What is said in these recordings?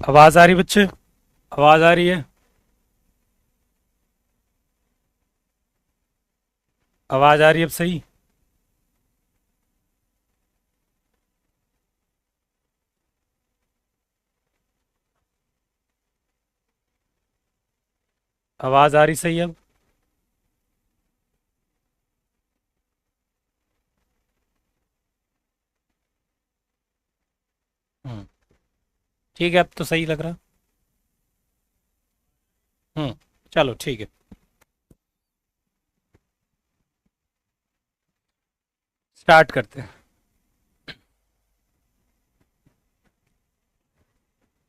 आवाज आ रही बच्चे? आवाज आ रही है? आवाज आ रही है अब सही? आवाज आ रही सही अब? हम्म। ठीक है, अब तो सही लग रहा। हम्म। चलो ठीक है। स्टार्ट करते हैं।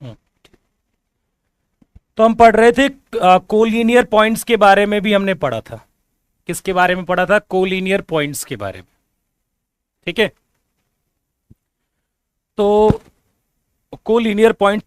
हम्म। तो हम पढ़ रहे थे कोलिनियर पॉइंट्स के बारे में भी हमने पढ़ा था। किसके बारे में पढ़ा था? कोलिनियर पॉइंट्स के बारे में। ठीक है। तो कोलिनियर पॉइंट,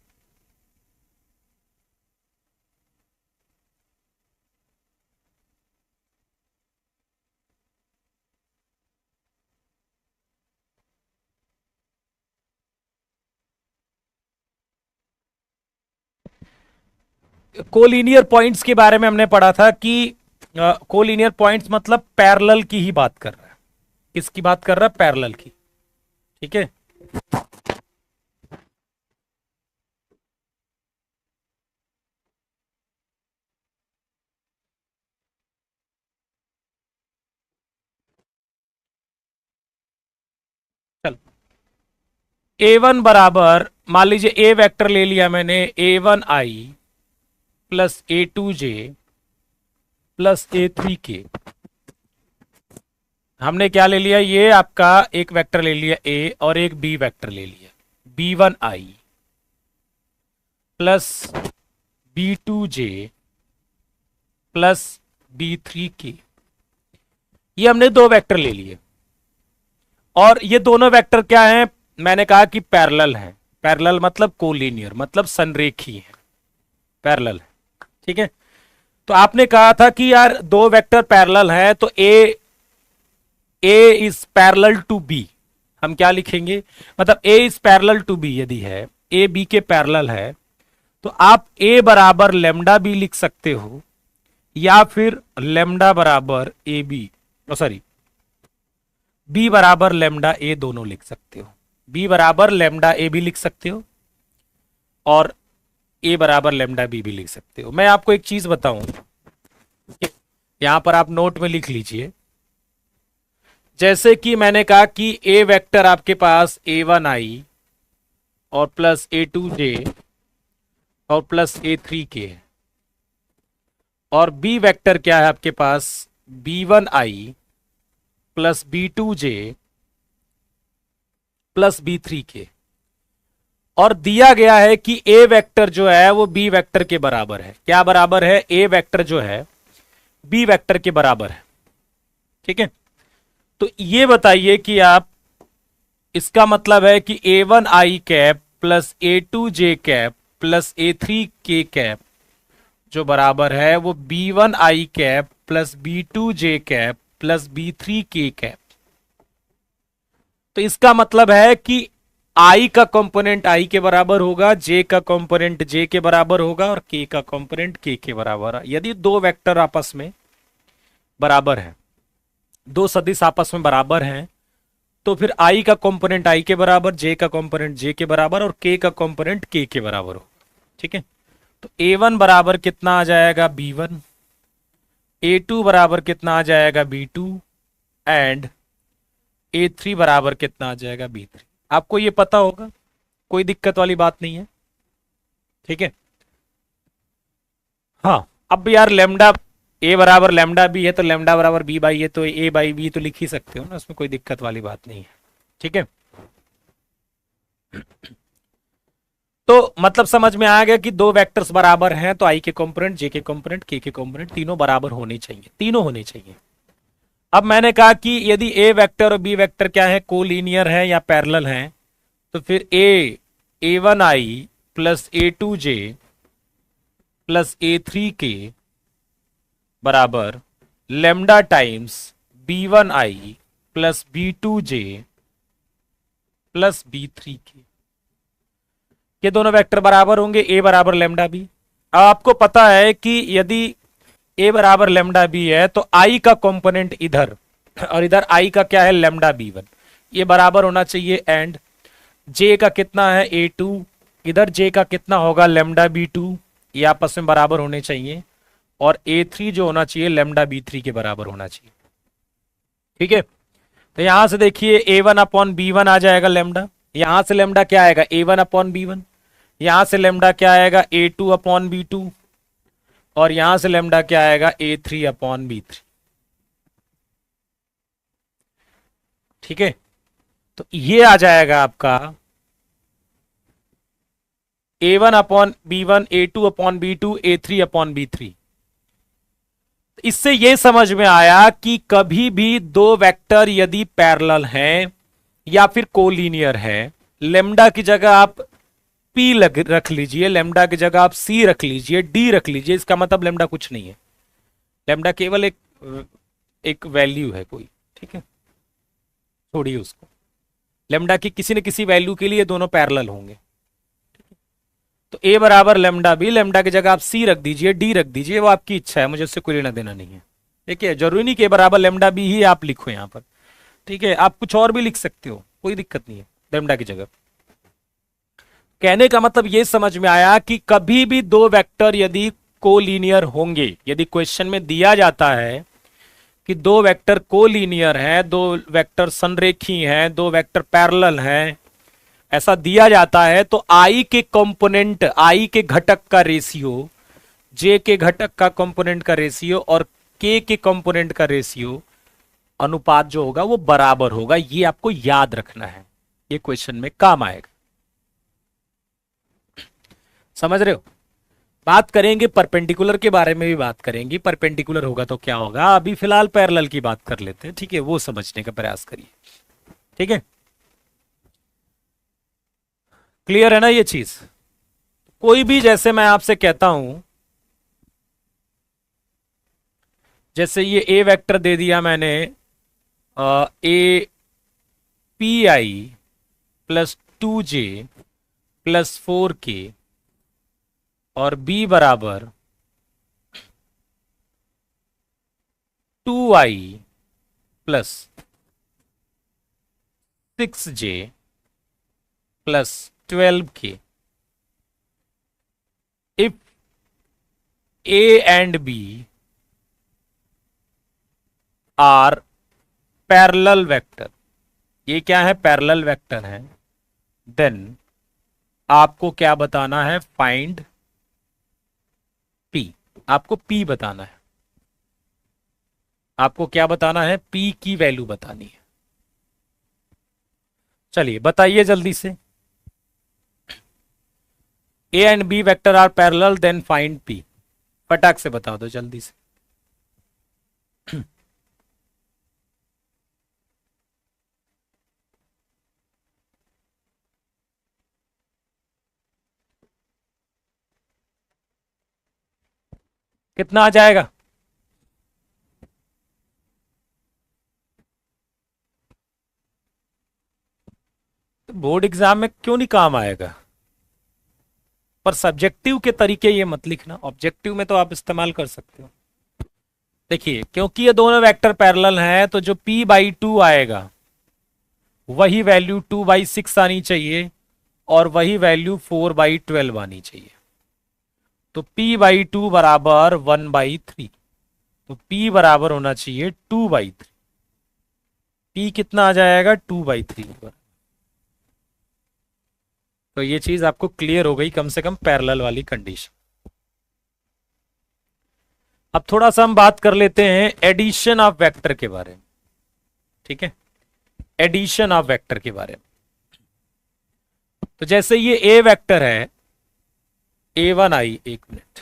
कोलिनियर पॉइंट्स के बारे में हमने पढ़ा था कि कोलिनियर पॉइंट्स मतलब पैरेलल की ही बात कर रहा है। किसकी बात कर रहा है? पैरेलल की। ठीक है। चल, ए वन बराबर, मान लीजिए ए वेक्टर ले लिया मैंने, A one I plus A two J plus A three K. हमने क्या ले लिया? ये आपका एक वेक्टर ले लिया ए और एक बी वेक्टर ले लिया, B one I plus B two J plus B three K. ये हमने दो वेक्टर ले लिए और ये दोनों वेक्टर क्या हैं? मैंने कहा कि पैरेलल हैं। पैरेलल मतलब कोलिनियर, मतलब संरेखी है, पैरेलल है। ठीक है। तो आपने कहा था कि यार दो वेक्टर पैरेलल है तो ए इज पैरेलल टू बी। हम क्या लिखेंगे? मतलब ए इज पैरेलल टू बी यदि है, ए बी के पैरेलल है, तो आप ए बराबर लेमडा बी लिख सकते हो या फिर लेमडा बराबर ए बी, सॉरी, बी बराबर लेमडा ए दोनों लिख सकते हो। बी बराबर लेमडा ए भी लिख सकते हो और ए बराबर लेमडा बी भी लिख सकते हो। मैं आपको एक चीज बताऊं, यहां पर आप नोट में लिख लीजिए। जैसे कि मैंने कहा कि ए वेक्टर आपके पास ए वन आई और प्लस ए टू जे और प्लस ए थ्री के है, और बी वेक्टर क्या है आपके पास? B one I plus B two J plus B three K. और दिया गया है कि ए वेक्टर जो है वो बी वेक्टर के बराबर है। क्या बराबर है? ए वेक्टर जो है बी वेक्टर के बराबर है। ठीक है। तो ये बताइए कि आप, इसका मतलब है कि A one I cap plus A two J cap plus A three K cap जो बराबर है वो B one I cap plus B two J cap plus B three K cap. तो इसका मतलब है कि आई का कंपोनेंट आई के बराबर होगा, जे का कंपोनेंट जे के बराबर होगा और के का कंपोनेंट के बराबर है। यदि दो वेक्टर आपस में बराबर है, दो सदिश आपस में बराबर हैं, तो फिर आई का कंपोनेंट आई के बराबर, जे का कंपोनेंट जे के बराबर और के का कंपोनेंट के बराबर होगा। ठीक है। तो ए वन बराबर कितना आ जाएगा? B one. ए टू बराबर कितना आ जाएगा? B two. And A three बराबर कितना आ जाएगा? B three. आपको ये पता होगा, कोई दिक्कत वाली बात नहीं है। ठीक है। हाँ, अब यार लेमडा, ए बराबर लेमडा बी है तो लेमडा बराबर बी बाई है, तो ए बाई बी तो लिख ही सकते हो ना, उसमें कोई दिक्कत वाली बात नहीं है। ठीक है। तो मतलब समझ में आ गया कि दो वेक्टर्स बराबर हैं तो आई के कंपोनेंट, जे के कंपोनेंट, के कंपोनेंट तीनों बराबर होने चाहिए, तीनों होने चाहिए। अब मैंने कहा कि यदि ए वेक्टर और बी वेक्टर क्या है? कोलिनियर है या पैरेलल है, तो फिर A one I plus A two J plus A three K बराबर lambda times B one I plus B two J plus B three K. ये दोनों वेक्टर बराबर होंगे, ए बराबर लेमडा बी। अब आपको पता है कि यदि ए बराबर लेमडा बी है तो आई का कंपोनेंट इधर और इधर आई का क्या है, लेमडा बी वन, ये बराबर होना चाहिए। एंड जे का कितना है, ए टू, इधर जे का कितना होगा, लेमडा बी टू, ये आपस में बराबर होने चाहिए। और ए थ्री जो होना चाहिए लेमडा बी थ्री के बराबर होना चाहिए। ठीक है, तो यहां से देखिए A one upon B one आ जाएगा लेमडा, यहां से लेमडा क्या आएगा, A one upon B one, यहां से लेमडा क्या आएगा, A two upon B two, और यहां से लेमडा क्या आएगा, A three upon B three. ठीक है, तो ये आ जाएगा आपका A one upon B one, A two upon B two, A three upon B three. इससे यह समझ में आया कि कभी भी दो वेक्टर यदि पैरेलल हैं या फिर कोलिनियर है, लेमडा की जगह आप पी रख लीजिए, लेमडा की जगह आप सी रख लीजिए, डी रख लीजिए, इसका मतलब लेमडा कुछ नहीं है, लेमडा केवल एक वैल्यू है कोई। ठीक है, छोड़िए उसको, लेमडा की किसी न किसी वैल्यू के लिए दोनों पैरेलल होंगे। तो ए बराबर लेमडा बी, लेमडा की जगह आप सी रख दीजिए, डी रख दीजिए, वो आपकी इच्छा है, मुझे उससे कोई लेना देना नहीं है। देखिए जरूरी नहीं कि ए बराबर लेमडा बी ही आप लिखो यहां पर। ठीक है, आप कुछ और भी लिख सकते हो, कोई दिक्कत नहीं है लेमडा की जगह। कहने का मतलब यह समझ में आया कि कभी भी दो वेक्टर यदि कोलिनियर होंगे, यदि क्वेश्चन में दिया जाता है कि दो वेक्टर कोलिनियर हैं, दो वेक्टर संरेखी हैं, दो वेक्टर पैरेलल हैं, ऐसा दिया जाता है, तो आई के कंपोनेंट, आई के घटक का रेशियो, जे के घटक का कंपोनेंट का रेशियो और के कंपोनेंट का रेशियो, अनुपात जो होगा वो बराबर होगा। ये आपको याद रखना है, ये क्वेश्चन में काम आएगा। समझ रहे हो? बात करेंगे परपेंडिकुलर के बारे में भी बात करेंगे, परपेंडिकुलर होगा तो क्या होगा, अभी फिलहाल पैरेलल की बात कर लेते हैं। ठीक है, वो समझने का प्रयास करिए। ठीक है, क्लियर है ना ये चीज? कोई भी, जैसे मैं आपसे कहता हूं, जैसे ये ए वेक्टर दे दिया मैंने, A P I plus two J plus four K, और बी बराबर two I plus six J plus 12 K. If A and B are parallel vector, ये क्या है, पैरेलल वेक्टर है, देन आपको क्या बताना है, फाइंड पी। आपको पी बताना है, आपको क्या बताना है, पी की वैल्यू बतानी है। चलिए बताइए जल्दी से, A and B vector are parallel then find P, फटाक से बता दो जल्दी से। कितना आ जाएगा? तो बोर्ड एग्जाम में क्यों नहीं काम आएगा? पर सब्जेक्टिव के तरीके ये मत लिखना, ऑब्जेक्टिव में तो आप इस्तेमाल कर सकते हो। देखिए क्योंकि ये दोनों वेक्टर पैरेलल हैं, तो जो p बाई टू आएगा वही वैल्यू 2/6 आनी चाहिए, और वही वैल्यू 4/12 आनी चाहिए। तो p बाई टू बराबर 1/3, तो p बराबर होना चाहिए 2/3। p कितना आ जाएगा, 2/3। तो ये चीज आपको क्लियर हो गई, कम से कम पैरेलल वाली कंडीशन। अब थोड़ा सा हम बात कर लेते हैं एडिशन ऑफ वेक्टर के बारे में। ठीक है, एडिशन ऑफ वेक्टर के बारे में। तो जैसे ये ए वेक्टर है, a1i, एक मिनट,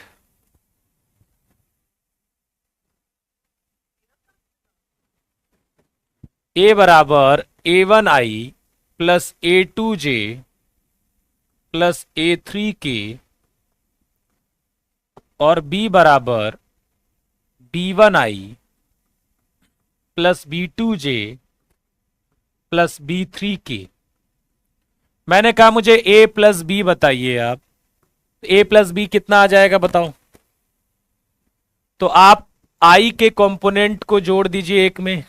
ए बराबर a1i plus a2j plus a3k, और b बराबर b1i plus b2j plus b3k। मैंने कहा मुझे a प्लस बी बताइए आप। a प्लस बी कितना आ जाएगा बताओ। तो आप i के कंपोनेंट को जोड़ दीजिए एक में,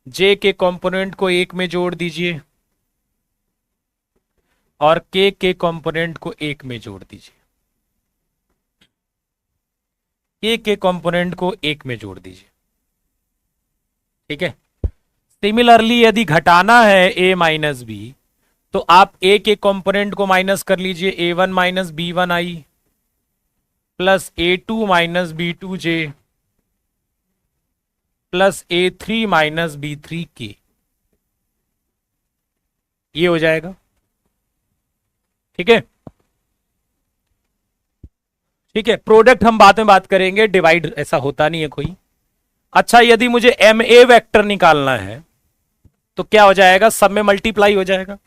j के कंपोनेंट को एक में जोड़ दीजिए, और k के कंपोनेंट को एक में जोड़ दीजिए। k के कंपोनेंट को एक में जोड़ दीजिए। ठीक है। सिमिलरली यदि घटाना है a माइनस बी, तो आप a के कंपोनेंट को माइनस कर लीजिए, a1 minus B one I plus a2 minus B two J plus a3 minus B three K, ये हो जाएगा। ठीक है। ठीक है, प्रोडक्ट हम बाद में बात करेंगे, डिवाइड ऐसा होता नहीं है कोई। अच्छा, यदि मुझे एम ए वेक्टर निकालना है तो क्या हो जाएगा, सब में मल्टीप्लाई हो जाएगा।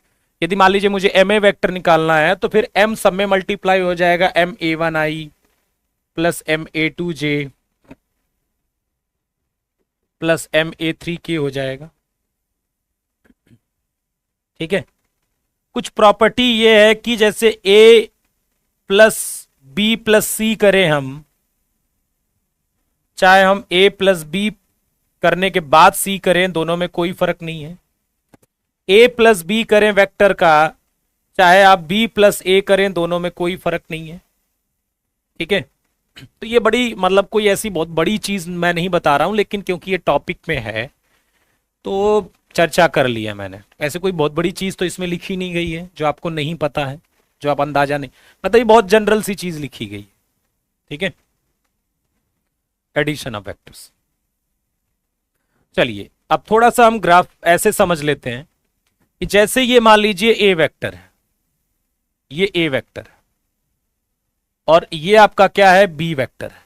यदि मान लीजिए मुझे एम ए वेक्टर निकालना है तो फिर एम सब में मल्टीप्लाई हो जाएगा, M A one I plus M A two J plus M A three K हो जाएगा। ठीक है। कुछ प्रॉपर्टी ये है कि जैसे ए प्लस बी प्लस सी करें हम, चाहे हम ए प्लस बी करने के बाद सी करें, दोनों में कोई फर्क नहीं है। ए प्लस बी करें वेक्टर का, चाहे आप बी प्लस ए करें, दोनों में कोई फर्क नहीं है। ठीक है। तो ये बड़ी मतलब कोई ऐसी बहुत बड़ी चीज मैं नहीं बता रहा हूं, लेकिन क्योंकि ये टॉपिक में है तो चर्चा कर लिया मैंने। ऐसे कोई बहुत बड़ी चीज तो इसमें लिखी नहीं गई है जो आपको नहीं पता है, जो आप अंदाजा नहीं, मतलब ये बहुत जनरल सी चीज लिखी गई है। ठीक है। Addition of vectors. चलिए अब थोड़ा सा हम ग्राफ ऐसे समझ लेते हैं कि जैसे ये मान लीजिए ए वेक्टर है, ये ए वेक्टर है और ये आपका क्या है, बी वेक्टर है।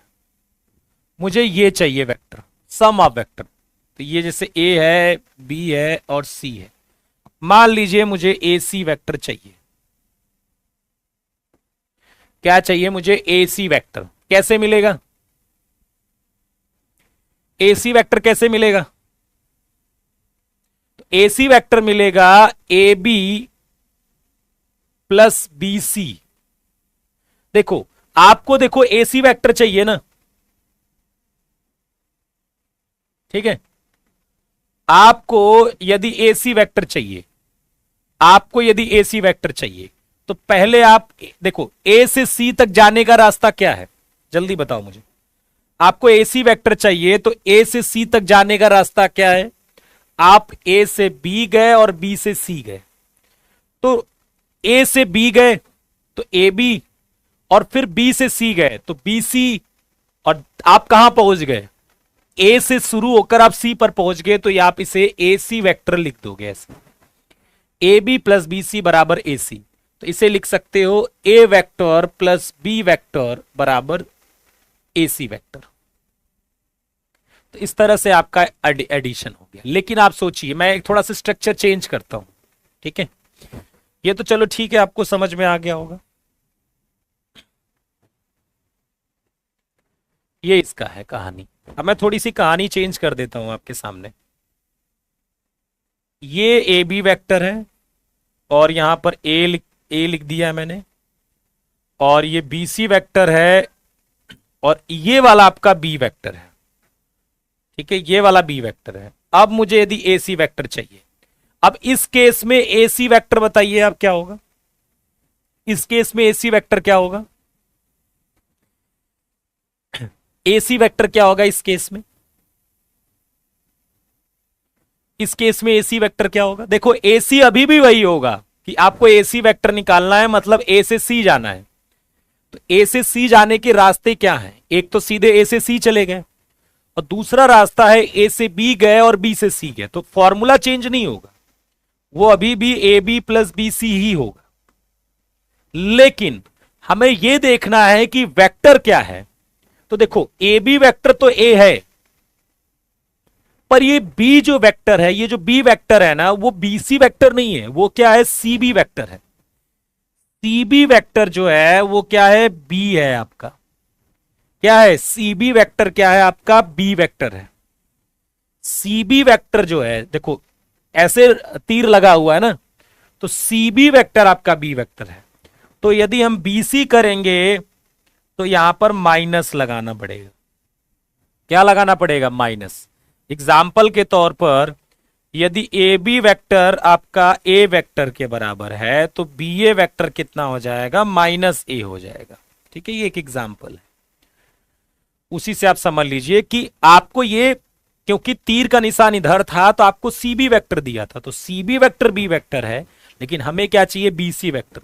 मुझे ये चाहिए वेक्टर, सम ऑफ वेक्टर। तो ये जैसे ए है, बी है और सी है। मान लीजिए मुझे ए सी वेक्टर चाहिए। क्या चाहिए मुझे, ए सी वेक्टर। कैसे मिलेगा ए सी वेक्टर, कैसे मिलेगा? तो ए सी वेक्टर मिलेगा A B plus B C. देखो आपको, देखो ए सी वेक्टर चाहिए ना, ठीक है। आपको यदि ए सी वेक्टर चाहिए, आपको यदि ए सी वेक्टर चाहिए तो पहले आप देखो ए से सी तक जाने का रास्ता क्या है, जल्दी बताओ मुझे। आपको ए सी वेक्टर चाहिए तो ए से सी तक जाने का रास्ता क्या है? आप ए से बी गए और बी से सी गए, तो ए से बी गए तो ए बी, और फिर बी से सी गए तो बी सी, और आप कहां पहुंच गए, ए से शुरू होकर आप सी पर पहुंच गए, तो ये आप इसे ए सी वैक्टर लिख दोगे ऐसे, A B plus B C बराबर ए सी। तो इसे लिख सकते हो A vector plus B vector बराबर ए सी वेक्टर। तो इस तरह से आपका एडिशन हो गया। लेकिन आप सोचिए, मैं थोड़ा सा स्ट्रक्चर चेंज करता हूं, ठीक है। ये तो चलो ठीक है, आपको समझ में आ गया होगा। ये इसका है कहानी। अब मैं थोड़ी सी कहानी चेंज कर देता हूं आपके सामने। ये ए बी वेक्टर है और यहां पर ए लिख दिया है मैंने, और ये बी सी वेक्टर है और ये वाला आपका बी वेक्टर है, ठीक है। ये वाला बी वेक्टर है। अब मुझे यदि ए सी वेक्टर चाहिए, अब इस केस में ए सी वेक्टर बताइए अब क्या होगा, इस केस में ए सी वेक्टर क्या होगा, ए सी वेक्टर क्या होगा इस केस में, इस केस में ए सी वेक्टर क्या होगा? देखो ए सी अभी भी वही होगा कि आपको ए सी वेक्टर निकालना है, मतलब ए से सी जाना है। तो ए से सी जाने के रास्ते क्या हैं? एक तो सीधे ए से सी चले गए और दूसरा रास्ता है ए से बी गए और बी से सी गए। तो फॉर्मूला चेंज नहीं होगा, वो अभी भी A B plus B C ही होगा। लेकिन हमें यह देखना है कि वेक्टर क्या है। तो देखो ए बी वेक्टर तो ए है, पर ये बी जो वेक्टर है, ये जो बी वेक्टर है ना, वो बी सी वेक्टर नहीं है, वो क्या है, सी बी वेक्टर है। सी बी वेक्टर जो है वो क्या है, बी है आपका। क्या है, सी बी वेक्टर क्या है आपका, बी वेक्टर है। सी बी वेक्टर जो है, देखो ऐसे तीर लगा हुआ है ना, तो सी बी वेक्टर आपका बी वेक्टर है। तो यदि हम बी सी करेंगे तो यहां पर माइनस लगाना पड़ेगा। क्या लगाना पड़ेगा? माइनस। एग्जाम्पल के तौर पर यदि ए बी वेक्टर आपका ए वेक्टर के बराबर है तो बी ए वेक्टर कितना हो जाएगा? माइनस ए हो जाएगा। ठीक है, ये एक एग्जाम्पल है, उसी से आप समझ लीजिए कि आपको ये, क्योंकि तीर का निशान इधर था तो आपको सी बी वेक्टर दिया था, तो C B vector B vector है, लेकिन हमें क्या चाहिए? B C vector.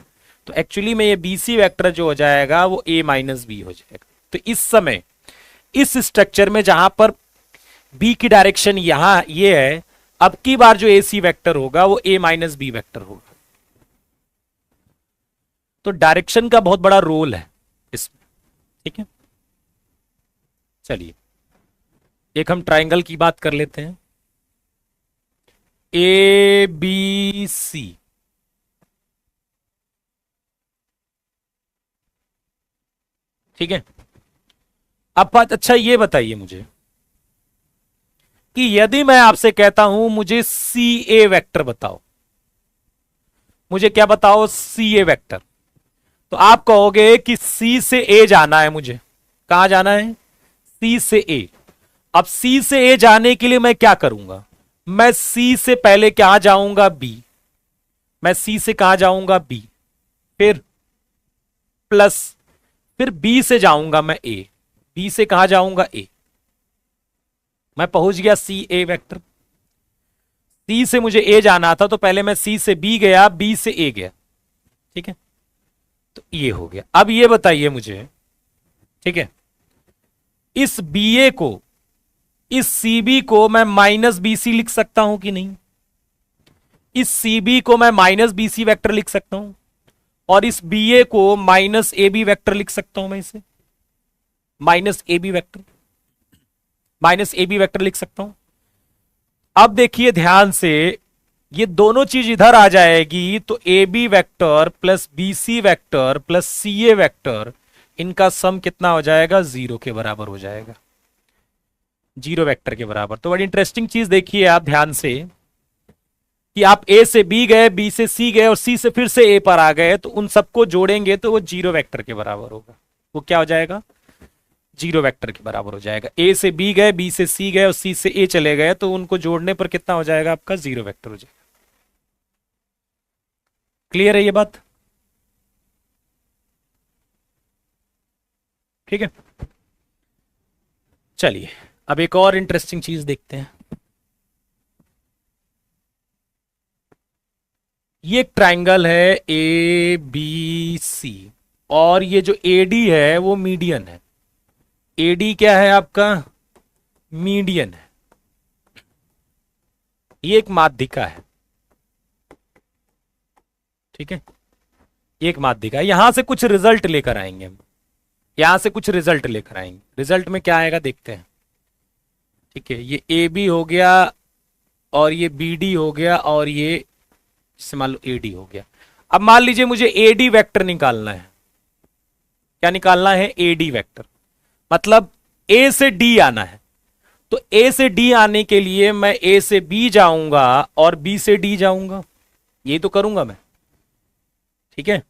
तो एक्चुअली में ये बी सी वेक्टर जो हो जाएगा वो ए माइनस बी हो जाएगा। तो इस समय इस स्ट्रक्चर में जहां पर बी की डायरेक्शन यहां ये है, अब की बार जो ए सी वेक्टर होगा वो ए माइनस बी वेक्टर होगा। तो डायरेक्शन का बहुत बड़ा रोल है इसमें। ठीक है, चलिए एक हम ट्राइंगल की बात कर लेते हैं। ए बी सी, ठीक है। अब बात, अच्छा ये बताइए मुझे कि यदि मैं आपसे कहता हूं मुझे सी ए वेक्टर बताओ, मुझे क्या बताओ? सी ए वेक्टर। तो आप कहोगे कि सी से ए जाना है मुझे। कहां जाना है? सी से ए। अब सी से ए जाने के लिए मैं क्या करूंगा? मैं सी से पहले क्या जाऊंगा? बी। मैं सी से कहां जाऊंगा? बी, फिर प्लस, फिर बी से जाऊंगा मैं ए। बी से कहां जाऊंगा? ए। मैं पहुंच गया सी ए वेक्टर। सी से मुझे ए जाना था तो पहले मैं सी से बी गया, बी से ए गया। ठीक है, तो ये हो गया। अब ये बताइए मुझे, ठीक है, इस बी ए को, इस सी बी को मैं माइनस बी सी लिख सकता हूं कि नहीं? इस सी बी को मैं माइनस बी सी वैक्टर लिख सकता हूं, और इस बी ए को माइनस ए बी वैक्टर लिख सकता हूं मैं इसे, minus A B vector, minus A B vector लिख सकता हूं। अब देखिए ध्यान से, ये दोनों चीज इधर आ जाएगी तो A B vector plus B C vector plus C A vector, इनका सम कितना हो जाएगा? 0 के बराबर हो जाएगा, 0 वेक्टर के बराबर। तो बड़ी इंटरेस्टिंग चीज देखिए आप ध्यान से कि आप ए से बी गए, बी से सी गए और सी से फिर से ए पर आ गए, तो उन सबको जोड़ेंगे तो वो 0 वेक्टर के बराबर होगा। वो क्या हो जाएगा? 0 वेक्टर के बराबर हो जाएगा। ए से बी गए, बी से सी गए और सी से ए चले गए, तो उनको जोड़ने पर कितना हो जाएगा? आपका 0 वेक्टर हो जाएगा। क्लियर है ये बात? ठीक है, चलिए अब एक और इंटरेस्टिंग चीज देखते हैं। ये एक ट्राइंगल है ए बी सी, और ये जो एडी है वो मीडियन है। एडी क्या है आपका? मीडियन है। ये एक माध्यिका है। ठीक है, ये एक माध्यिका है। यहां से कुछ रिजल्ट लेकर आएंगे हम, यहां से कुछ रिजल्ट लेकर आएंगे। रिजल्ट में क्या आएगा देखते हैं। ठीक है, ये ए बी हो गया और ये बी डी हो गया और ये इससे मान लो ए डी हो गया। अब मान लीजिए मुझे ए डी वैक्टर निकालना है। क्या निकालना है? ए डी वैक्टर, मतलब ए से डी आना है। तो ए से डी आने के लिए मैं ए से बी जाऊंगा और बी से डी जाऊंगा, यही तो करूंगा मैं। ठीक है,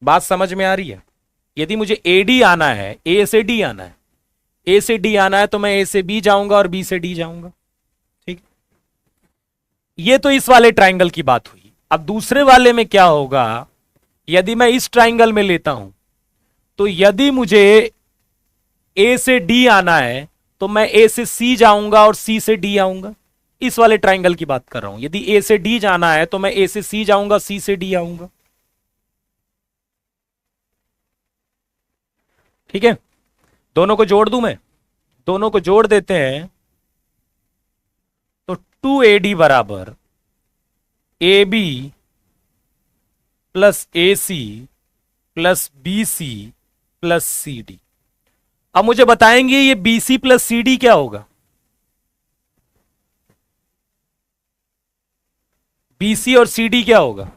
बात समझ में आ रही है? यदि मुझे ए डी आना है, ए से डी आना है, ए से डी आना है तो मैं ए से बी जाऊंगा और बी से डी जाऊंगा। ठीक, ये तो इस वाले ट्राइंगल की बात हुई। अब दूसरे वाले में क्या होगा? यदि मैं इस ट्राइंगल में लेता हूं तो यदि मुझे ए से डी आना है तो मैं ए से सी जाऊंगा और सी से डी आऊंगा। इस वाले ट्राइंगल की बात कर रहा हूं। यदि ए से डी जाना है तो मैं ए से सी जाऊंगा, सी से डी आऊंगा। ठीक है, दोनों को जोड़ दूं मैं, दोनों को जोड़ देते हैं तो 2AD बराबर A B plus A C plus B C plus C D. अब मुझे बताएंगे ये B C plus C D क्या होगा? बी सी और सी डी क्या होगा?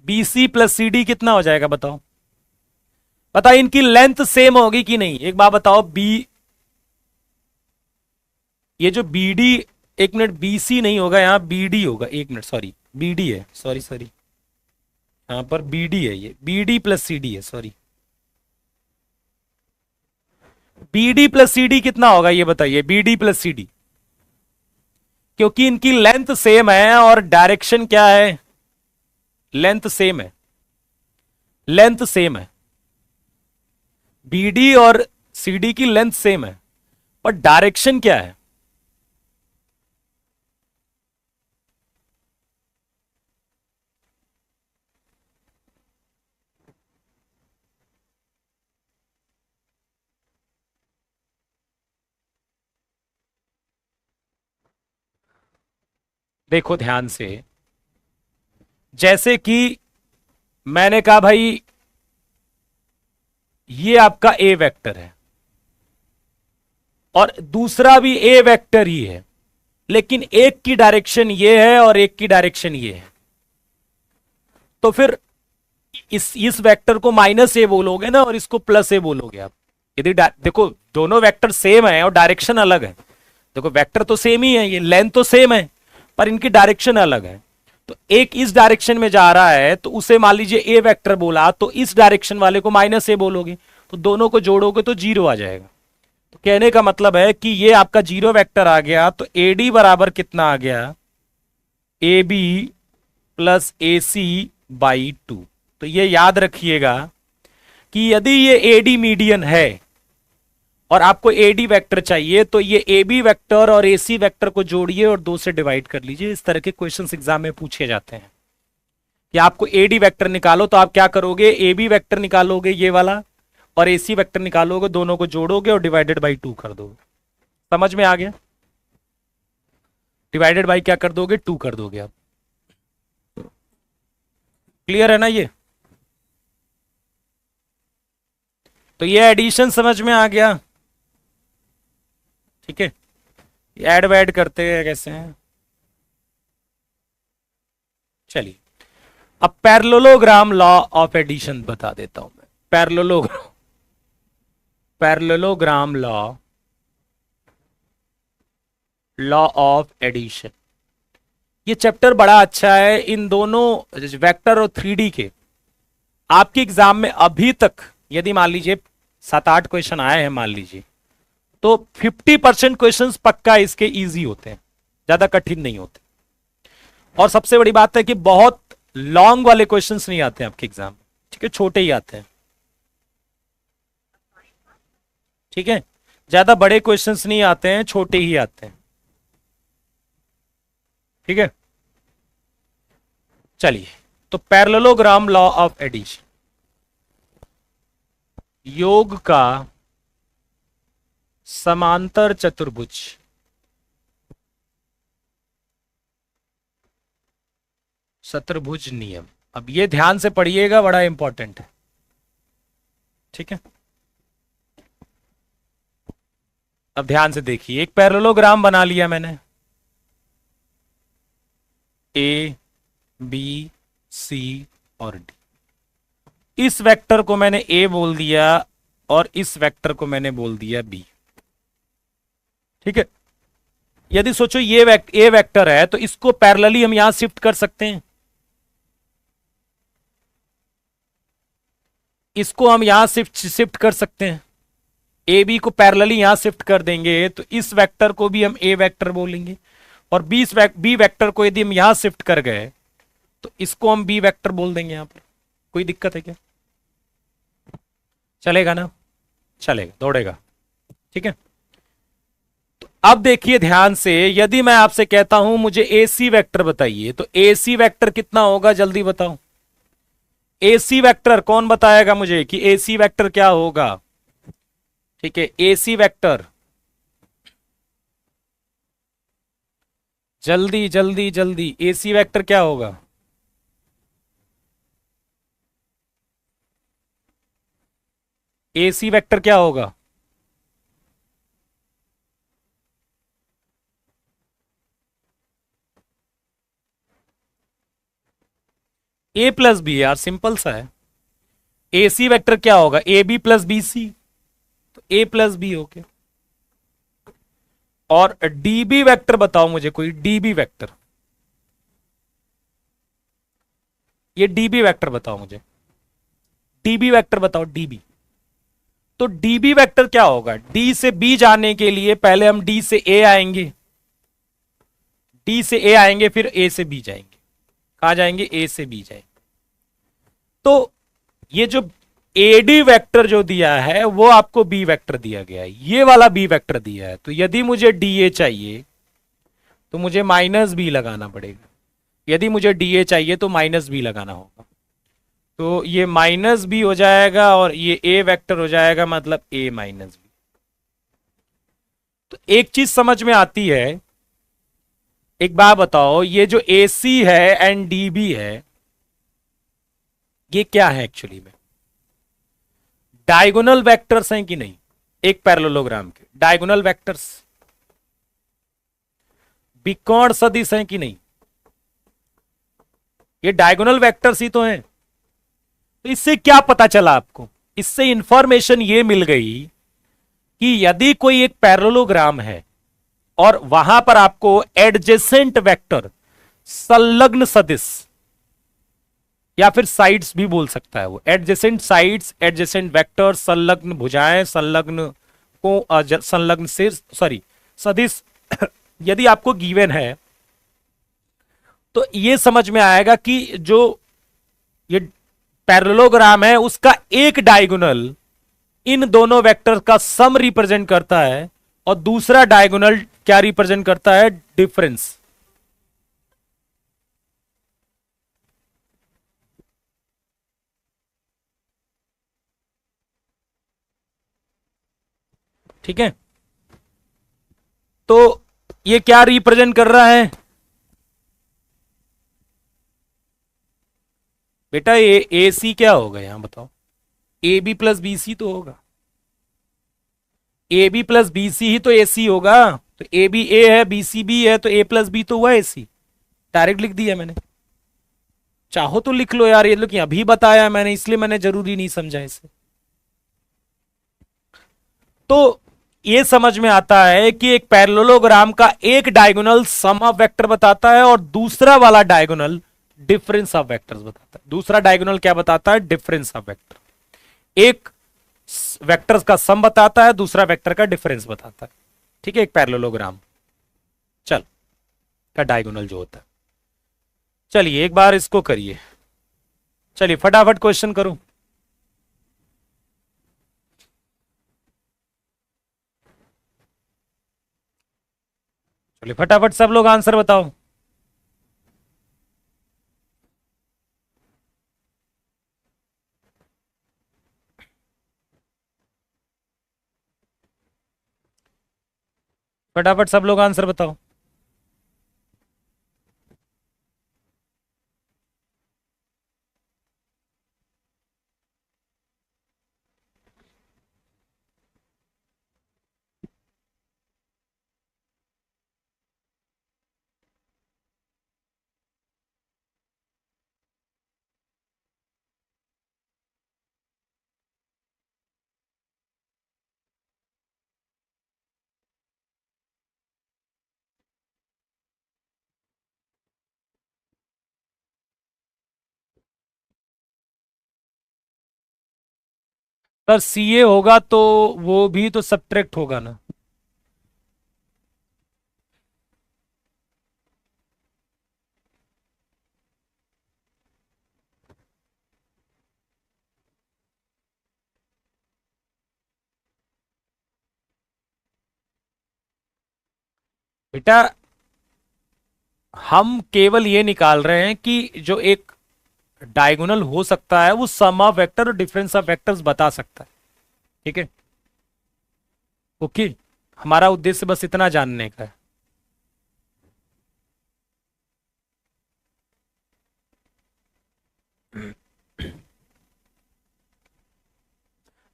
B C plus C D कितना हो जाएगा बताओ? बताओ, इनकी लेंथ सेम होगी कि नहीं? एक बात बताओ, बी ये जो बी डी, एक मिनट, बी सी नहीं होगा यहाँ, बी डी होगा, एक मिनट, सॉरी, बी डी है, सॉरी सॉरी, यहाँ पर बी डी है, ये B D plus C D है, sorry. B D plus C D कितना होगा ये बताइए, B D plus C D, क्योंकि इनकी लेंथ सेम है और डायरेक्शन क्या है, लेंथ सेम है, लेंथ सेम है, बी डी और सी डी की लेंथ सेम है, पर डायरेक्शन क्या है। देखो ध्यान से, जैसे कि मैंने कहा भाई ये आपका ए वेक्टर है और दूसरा भी ए वेक्टर ही है, लेकिन एक की डायरेक्शन ये है और एक की डायरेक्शन ये है, तो फिर इस वेक्टर को माइनस ए बोलोगे ना और इसको प्लस ए बोलोगे आप। यदि देखो दोनों वेक्टर सेम है और डायरेक्शन अलग है, देखो वेक्टर तो सेम ही है, ये लेंथ तो सेम है, पर इनकी डायरेक्शन अलग है, तो एक इस डायरेक्शन में जा रहा है तो उसे मान लीजिए ए वेक्टर बोला, तो इस डायरेक्शन वाले को माइनस ए बोलोगे, तो दोनों को जोड़ोगे तो जीरो आ जाएगा। तो कहने का मतलब है कि ये आपका जीरो वेक्टर आ गया, तो ए डी बराबर कितना आ गया, A B plus A C by two. तो ये याद रखिएगा कि यदि ये ए डी मीडियन है और आपको ए डी वेक्टर चाहिए, तो ये ए बी वेक्टर और ए सी वेक्टर को जोड़िए और दो से डिवाइड कर लीजिए। इस तरह के क्वेश्चंस एग्जाम में पूछे जाते हैं कि आपको ए डी वेक्टर निकालो, तो आप क्या करोगे, ए बी वेक्टर निकालोगे ये वाला और ए सी वेक्टर निकालोगे, दोनों को जोड़ोगे और डिवाइडेड बाई टू कर दोगे। समझ में आ गया, डिवाइडेड बाई क्या कर दोगे, टू कर दोगे आप। क्लियर है ना ये। तो ये एडिशन समझ में आ गया, ठीक है। ऐड वैड करते हैं कैसे हैं, चलिए अब पैरेललोग्राम लॉ ऑफ एडिशन बता देता हूं मैं। पैरेललोग्राम लॉ ऑफ एडिशन, ये चैप्टर बड़ा अच्छा है। इन दोनों वेक्टर और 3D के आपके एग्जाम में अभी तक यदि मान लीजिए 7-8 क्वेश्चन आए हैं मान लीजिए, तो 50% क्वेश्चन पक्का इसके इजी होते हैं, ज्यादा कठिन नहीं होते। और सबसे बड़ी बात है कि बहुत लॉन्ग वाले क्वेश्चंस नहीं आते हैं आपके एग्जाम में, ठीक है, छोटे ही आते हैं, ठीक है, ज्यादा बड़े क्वेश्चंस नहीं आते हैं, छोटे ही आते हैं, ठीक है। चलिए, तो पैरेललोग्राम लॉ ऑफ एडिशन, योग का समांतर चतुर्भुज, चतुर्भुज नियम। अब ये ध्यान से पढ़िएगा, बड़ा इंपॉर्टेंट है, ठीक है। अब ध्यान से देखिए, एक पैरेललोग्राम बना लिया मैंने, ए बी सी और डी। इस वेक्टर को मैंने ए बोल दिया और इस वेक्टर को मैंने बोल दिया बी, ठीक है। यदि सोचो ये ए वेक्टर है तो इसको पैरेलली हम यहां शिफ्ट कर सकते हैं, इसको हम यहां शिफ्ट कर सकते हैं, ए बी को पैरेलली यहां शिफ्ट कर देंगे तो इस वेक्टर को भी हम ए वेक्टर बोलेंगे, और बी वेक्टर को यदि हम यहां शिफ्ट कर गए तो इसको हम बी वेक्टर बोल देंगे। यहां पर कोई दिक्कत है क्या, चलेगा ना, चलेगा, दौड़ेगा, ठीक है। तो अब देखिए ध्यान से, यदि मैं आपसे कहता हूं मुझे ए सी वेक्टर बताइए, तो ए सी वेक्टर कितना होगा, जल्दी बताओ। ए सी वेक्टर कौन बताएगा मुझे कि ए सी वेक्टर क्या होगा, ठीक है। ए सी वेक्टर, जल्दी जल्दी जल्दी, ए सी वेक्टर क्या होगा, ए सी वेक्टर क्या होगा, ए प्लस बी, यार सिंपल सा है। ए सी वेक्टर क्या होगा, A B plus B C, तो ए प्लस बी हो गया। और डीबी वेक्टर बताओ मुझे, कोई डीबी वेक्टर, ये डीबी वेक्टर बताओ मुझे, डीबी वेक्टर बताओ, डीबी। तो डीबी वेक्टर क्या होगा? डी से बी जाने के लिए पहले हम डी से ए आएंगे, डी से ए आएंगे, फिर ए से बी जाएंगे। कहां जाएंगे? ए से बी जाएंगे। तो ये जो एडी वेक्टर जो दिया है वो आपको बी वेक्टर दिया गया है, ये वाला बी वेक्टर दिया है। तो यदि मुझे डी ए चाहिए तो मुझे माइनस बी लगाना पड़ेगा, यदि मुझे डी ए चाहिए तो माइनस बी लगाना होगा। तो ये माइनस बी हो जाएगा और ये ए वेक्टर हो जाएगा, मतलब ए माइनस बी। तो एक चीज समझ में आती है, एक बात बताओ, ये जो ए सी है एंड डी बी है, ये क्या है एक्चुअली में? डायगोनल वेक्टर्स हैं कि नहीं? एक पैरेललोग्राम के डायगोनल वेक्टर्स, विकर्ण सदिश हैं कि नहीं? ये डायगोनल वेक्टर्स ही तो हैं। तो इससे क्या पता चला आपको? इससे इंफॉर्मेशन ये मिल गई कि यदि कोई एक पैरेललोग्राम है और वहां पर आपको एडजेसेंट वेक्टर, संलग्न सदिश, या फिर साइड्स भी बोल सकता है वो, एडजेसेंट साइड्स, एडजेसेंट वेक्टर, संलग्न भुजाएं, संलग्न को संलग्न से सॉरी सदिश यदि आपको गिवन है तो ये समझ में आएगा कि जो ये पैरेललोग्राम है उसका एक डायगोनल इन दोनों वेक्टर का सम रिप्रेजेंट करता है और दूसरा डायगोनल क्या रिप्रेजेंट करता है? डिफरेंस। ठीक है, तो ये क्या रिप्रेजेंट कर रहा है बेटा? ये ए सी क्या होगा यहां बताओ? A B plus B C तो होगा, A B plus B C ही तो ए सी होगा। तो ए बी ए है, बी सी बी है, तो ए प्लस बी तो हुआ ए सी। डायरेक्ट लिख दिया मैंने, चाहो तो लिख लो यार, ये लोग अभी बताया मैंने, इसलिए मैंने जरूरी नहीं समझा इसे। तो ये समझ में आता है कि एक पैरेललोग्राम का एक डायगोनल सम ऑफ वेक्टर बताता है और दूसरा वाला डायगोनल डिफरेंस ऑफ वेक्टर्स बताता है। दूसरा डायगोनल क्या बताता है? Difference of vector. एक वेक्टर्स का सम बताता है, दूसरा वेक्टर का डिफरेंस बताता है। ठीक है, एक पैरेललोग्राम चल का डायगोनल जो होता है। चलिए एक बार इसको करिए, चलिए फटाफट क्वेश्चन करो। चलिए फटाफट सब लोग आंसर बताओ। फटाफट सब लोग आंसर बताओ। सर सीए होगा तो वो भी तो सब्ट्रैक्ट होगा ना? बेटा हम केवल ये निकाल रहे हैं कि जो एक डायगोनल हो सकता है वो सम ऑफ वेक्टर और डिफरेंस ऑफ वेक्टर्स बता सकता है। ठीक है, ओके, हमारा उद्देश्य बस इतना जानने का है।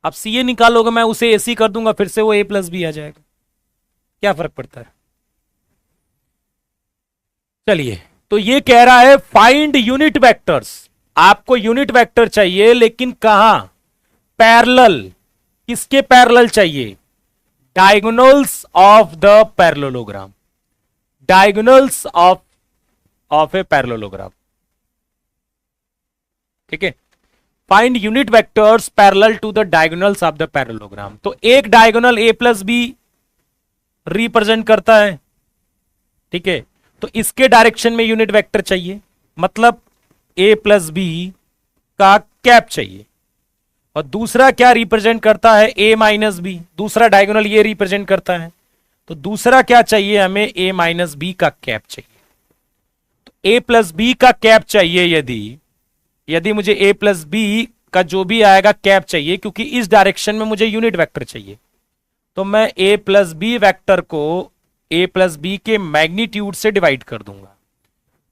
अब सीए निकालोगे, मैं उसे एसी कर दूंगा, फिर से वो ए प्लस बी आ जाएगा, क्या फर्क पड़ता है? चलिए, तो ये कह रहा है फाइंड यूनिट वेक्टर्स। आपको यूनिट वेक्टर चाहिए, लेकिन कहां? पैरेलल। किसके पैरेलल चाहिए? Diagonals of the parallelogram, diagonals of a parallelogram. ठीक है, find unit vectors parallel to the diagonals of the parallelogram. तो एक diagonal A plus B represent करता है। ठीक है, तो इसके डायरेक्शन में यूनिट वेक्टर चाहिए, मतलब ए प्लस बी का कैप चाहिए। और दूसरा क्या रिप्रेजेंट करता है, ए माइनस बी, दूसरा डायगोनल ये रिप्रेजेंट करता है। तो दूसरा क्या चाहिए हमें, ए माइनस बी का कैप चाहिए। तो ए प्लस बी का कैप चाहिए, यदि मुझे ए प्लस बी का जो भी आएगा कैप चाहिए, क्योंकि इस डायरेक्शन में मुझे यूनिट वेक्टर चाहिए, तो मैं ए प्लस बी वैक्टर को ए प्लस बी के मैग्नीट्यूड से डिवाइड कर दूंगा,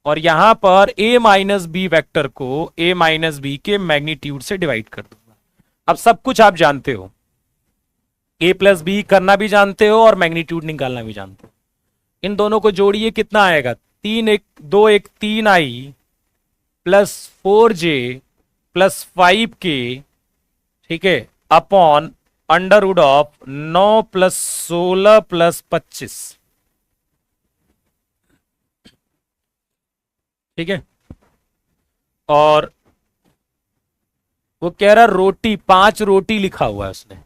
और यहां पर ए माइनस बी वैक्टर को ए माइनस बी के मैग्नीट्यूड से डिवाइड कर दूंगा। अब सब कुछ आप जानते हो, ए प्लस बी करना भी जानते हो और मैग्नीट्यूड निकालना भी जानते हो। इन दोनों को जोड़िए, कितना आएगा, 3 प्लस 4j प्लस 5k, ठीक है, upon under root of 9 plus 16 plus 25। ठीक है, और वो कह रहा रोटी, 5 रोटी लिखा हुआ है उसने।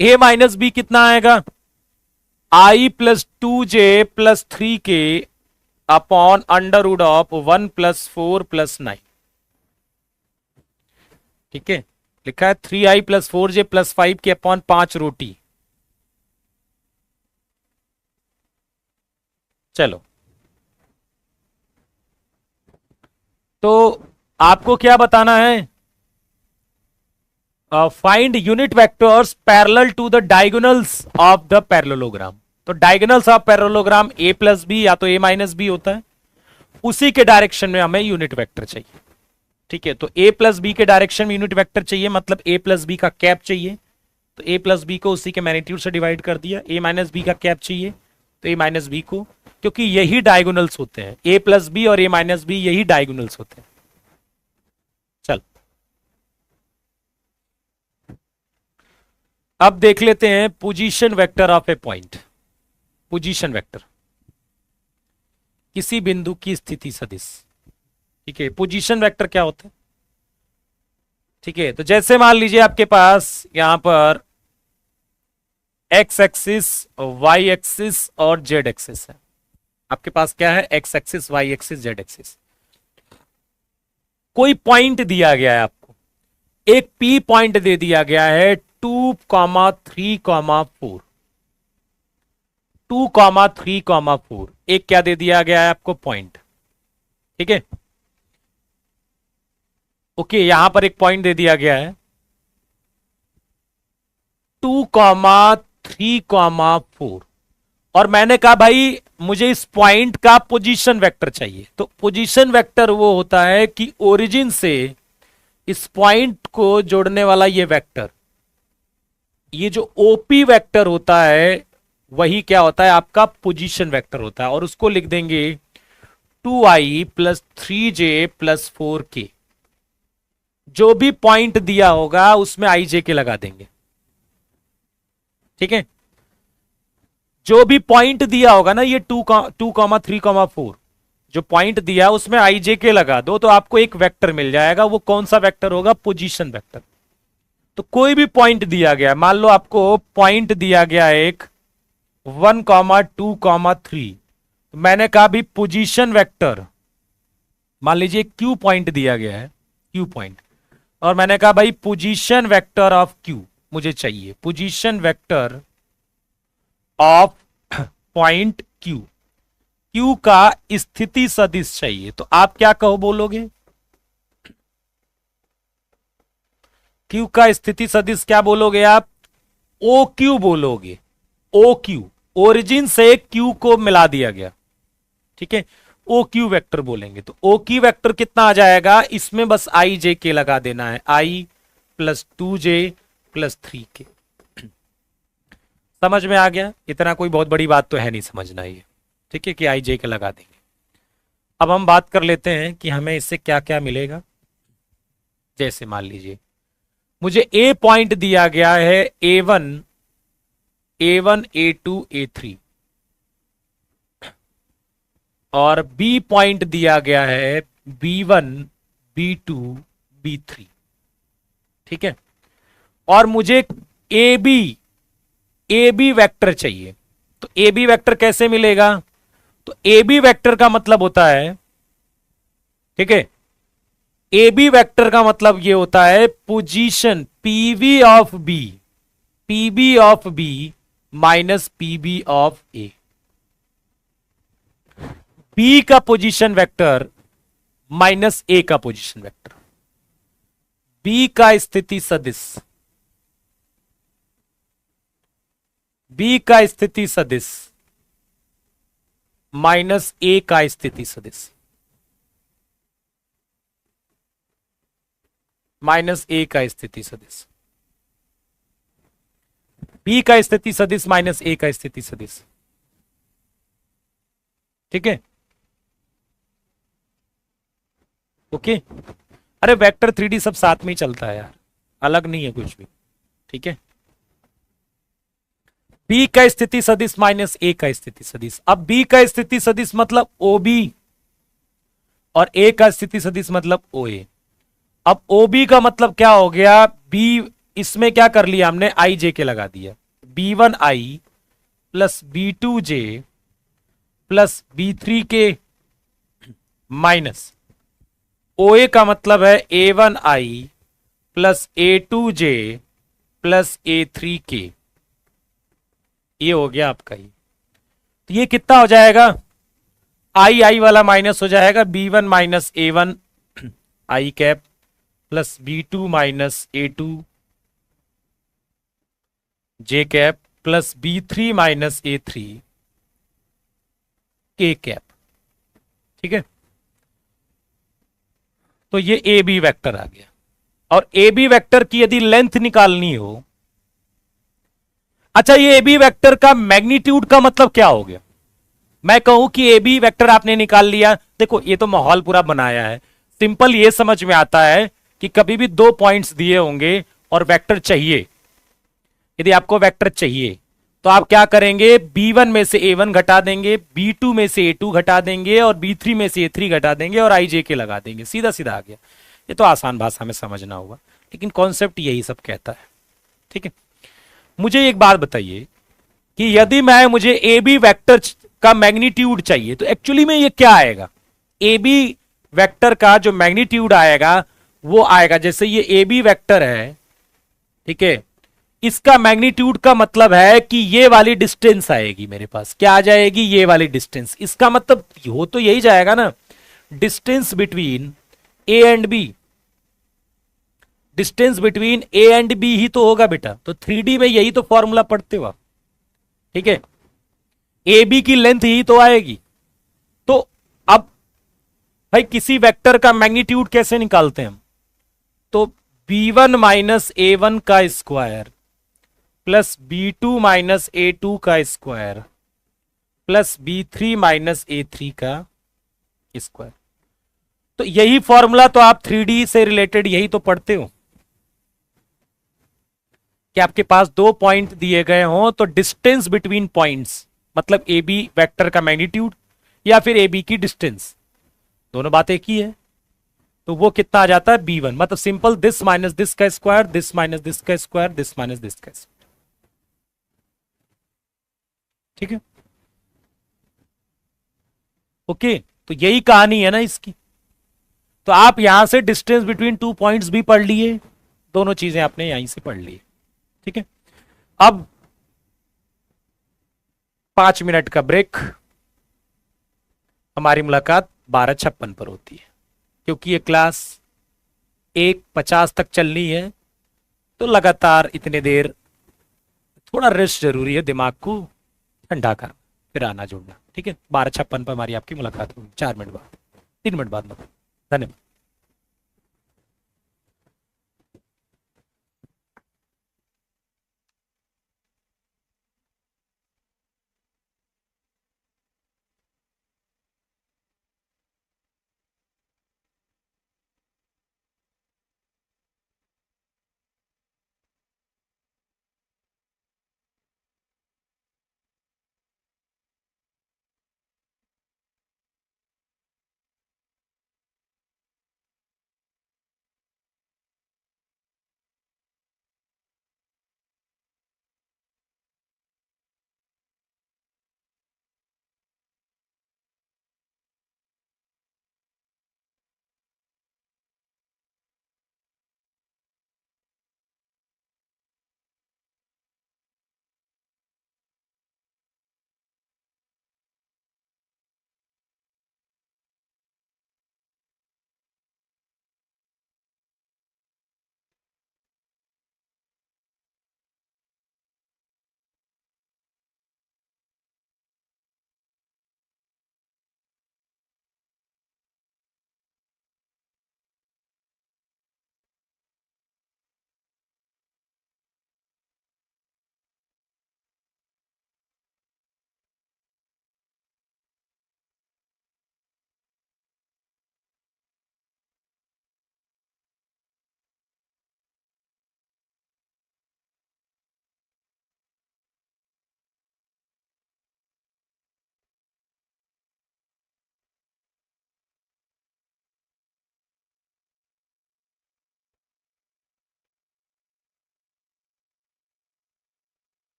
ए माइनस बी कितना आएगा, I plus 2j plus 3k upon under root of 1 plus 4 plus 9। ठीक है, लिखा है 3i plus 4j plus 5k upon 5 रोटी। चलो, तो आपको क्या बताना है, find unit vectors parallel to the diagonals of the parallelogram. तो diagonals of parallelogram A plus B या तो ए माइनस बी होता है, उसी के डायरेक्शन में हमें यूनिट वेक्टर चाहिए। ठीक है, तो ए प्लस बी के डायरेक्शन में यूनिट वेक्टर चाहिए, मतलब ए प्लस बी का कैप चाहिए, तो ए प्लस बी को उसी के मैग्नीट्यूड से डिवाइड कर दिया। ए माइनस बी का कैप चाहिए, तो ए माइनस बी को, क्योंकि यही डायगोनल्स होते हैं, ए प्लस बी और ए माइनस बी यही डायगोनल्स होते हैं। चल, अब देख लेते हैं position vector of A point. Position vector, किसी बिंदु की स्थिति सदिश। ठीक है, पोजीशन वेक्टर क्या होता है। ठीक है, तो जैसे मान लीजिए आपके पास यहां पर एक्स एक्सिस, वाई एक्सिस और जेड एक्सिस है। आपके पास क्या है, X axis, Y axis, Z axis. कोई पॉइंट दिया गया है आपको, एक पी पॉइंट दे दिया गया है 2,3,4, 2,3,4 एक क्या दे दिया गया है आपको, पॉइंट। ठीक है, ओके, यहां पर एक पॉइंट दे दिया गया है 2,3,4, और मैंने कहा भाई मुझे इस पॉइंट का पोजीशन वेक्टर चाहिए। तो पोजीशन वेक्टर वो होता है कि ओरिजिन से इस पॉइंट को जोड़ने वाला ये वेक्टर, ये जो ओपी वेक्टर होता है वही क्या होता है, आपका पोजीशन वेक्टर होता है, और उसको लिख देंगे 2i plus 3j plus 4k। जो भी पॉइंट दिया होगा उसमें i j के लगा देंगे। ठीक है, जो भी पॉइंट दिया होगा ना, ये 2,3,4 जो पॉइंट दिया उसमें i j के लगा दो, तो आपको एक वेक्टर मिल जाएगा। वो कौन सा वेक्टर होगा, पोजीशन वेक्टर। तो कोई भी पॉइंट दिया गया, मान लो आपको पॉइंट दिया गया एक 1,2,3, तो मैंने कहा भी पोजीशन वेक्टर, मान लीजिए क्यू पॉइंट दिया गया है, क्यू पॉइंट, और मैंने कहा भाई पोजीशन वेक्टर ऑफ क्यू मुझे चाहिए, position vector of point Q, Q का स्थिति सदिश चाहिए। तो आप क्या कहो बोलोगे, क्यू का स्थिति सदिश क्या बोलोगे आप, ओ क्यू बोलोगे। ओ क्यू, ओरिजिन से क्यू को मिला दिया गया। ठीक है, ओ क्यू वेक्टर बोलेंगे। तो ओ क्यू वेक्टर कितना आ जाएगा, इसमें बस आई जे के लगा देना है, आई प्लस 2j प्लस 3k। समझ में आ गया, इतना कोई बहुत बड़ी बात तो है नहीं समझना ये। ठीक है, कि आई जे के लगा देंगे। अब हम बात कर लेते हैं कि हमें इससे क्या क्या मिलेगा। जैसे मान लीजिए मुझे ए पॉइंट दिया गया है A1 A1 A2 A3 और बी पॉइंट दिया गया है B1 B2 B3। ठीक है, और मुझे ए बी वेक्टर चाहिए। तो ए बी वेक्टर कैसे मिलेगा? तो ए बी वेक्टर का मतलब होता है, ठीक है, ए बी वेक्टर का मतलब ये होता है position PV of B, PV of B minus PV of A. B का पोजीशन वेक्टर माइनस ए का पोजीशन वेक्टर, बी का स्थिति सदिश, बी का स्थिति सदिश माइनस ए का स्थिति सदिश, माइनस ए का स्थिति सदिश, बी का स्थिति सदिश माइनस ए का स्थिति सदिश। ठीक है, ओके। अरे वेक्टर 3D सब साथ में ही चलता है यार, अलग नहीं है कुछ भी। ठीक है, बी का स्थिति सदिश माइनस ए का स्थिति सदिश। अब बी का स्थिति सदिश मतलब ओ बी और ए का स्थिति सदिश मतलब ओ ए। अब ओ बी का मतलब क्या हो गया? बी, इसमें क्या कर लिया हमने? आई जे के लगा दिया। B1 आई प्लस B2 जे प्लस B3 के माइनस ओ ए का मतलब है A1 आई प्लस A2 जे प्लस A3 के। ये हो गया आपका ही। तो ये कितना हो जाएगा? आई आई वाला माइनस हो जाएगा, B1 minus A1 I cap plus B2 minus A2 J cap plus B3 minus A3 K cap. ठीक है, तो ये ए बी वेक्टर आ गया। और ए बी वेक्टर की यदि लेंथ निकालनी हो, अच्छा ये ए बी वेक्टर का मैग्नीट्यूड का मतलब क्या हो गया? मैं कहूं कि ए बी वेक्टर आपने निकाल लिया, देखो ये तो माहौल पूरा बनाया है। सिंपल ये समझ में आता है कि कभी भी दो पॉइंट्स दिए होंगे और वेक्टर चाहिए, यदि आपको वेक्टर चाहिए तो आप क्या करेंगे? B1 में से A1 घटा देंगे, B2 में से A2 घटा देंगे और B3 में से A3 घटा देंगे और आई जे के लगा देंगे। सीधा सीधा आ गया। ये तो आसान भाषा में समझना होगा, लेकिन कॉन्सेप्ट यही सब कहता है। ठीक है, मुझे एक बात बताइए कि यदि मुझे ए बी वेक्टर का मैग्नीट्यूड चाहिए तो एक्चुअली में ये क्या आएगा? ए बी वेक्टर का जो मैग्नीट्यूड आएगा वो आएगा, जैसे ये ए बी वेक्टर है, ठीक है, इसका मैग्नीट्यूड का मतलब है कि ये वाली डिस्टेंस आएगी मेरे पास। क्या आ जाएगी? ये वाली डिस्टेंस। इसका मतलब हो तो यही जाएगा ना, distance between A and B, distance between A and B ही तो होगा बेटा। तो 3D में यही तो फॉर्मूला पढ़ते हो आप। ठीक है, ए बी की लेंथ ही तो आएगी। तो अब भाई किसी वेक्टर का मैग्नीट्यूड कैसे निकालते हैं हम? तो B1 माइनस A1 का square plus B2 minus A2 का square plus B3 minus A3 का स्क्वायर। तो यही फॉर्मूला तो आप 3D से रिलेटेड यही तो पढ़ते हो कि आपके पास दो पॉइंट दिए गए हों तो डिस्टेंस बिटवीन पॉइंट्स मतलब ए बी वेक्टर का मैग्नीट्यूड या फिर ए बी की डिस्टेंस, दोनों बात एक ही है। तो वो कितना आ जाता है? B1। मतलब सिंपल, दिस माइनस दिस का स्क्वायर, दिस माइनस दिस का स्क्वायर, दिस माइनस दिस का स्क्वायर। ठीक है, ओके। तो यही कहानी है ना इसकी। तो आप यहां से डिस्टेंस बिटवीन टू पॉइंट्स भी पढ़ लिए, दोनों चीजें आपने यहीं से पढ़ ली। ठीक है, अब 5 मिनट का ब्रेक। हमारी मुलाकात 12:56 पर होती है, क्योंकि ये क्लास 1:50 तक चलनी है। तो लगातार इतने देर थोड़ा रेस्ट जरूरी है, दिमाग को ठंडा कर फिर आना जुड़ना। ठीक है, 12:56 पर हमारी आपकी मुलाकात होगी, 4 मिनट बाद, 3 मिनट बाद। मतलब धन्यवाद।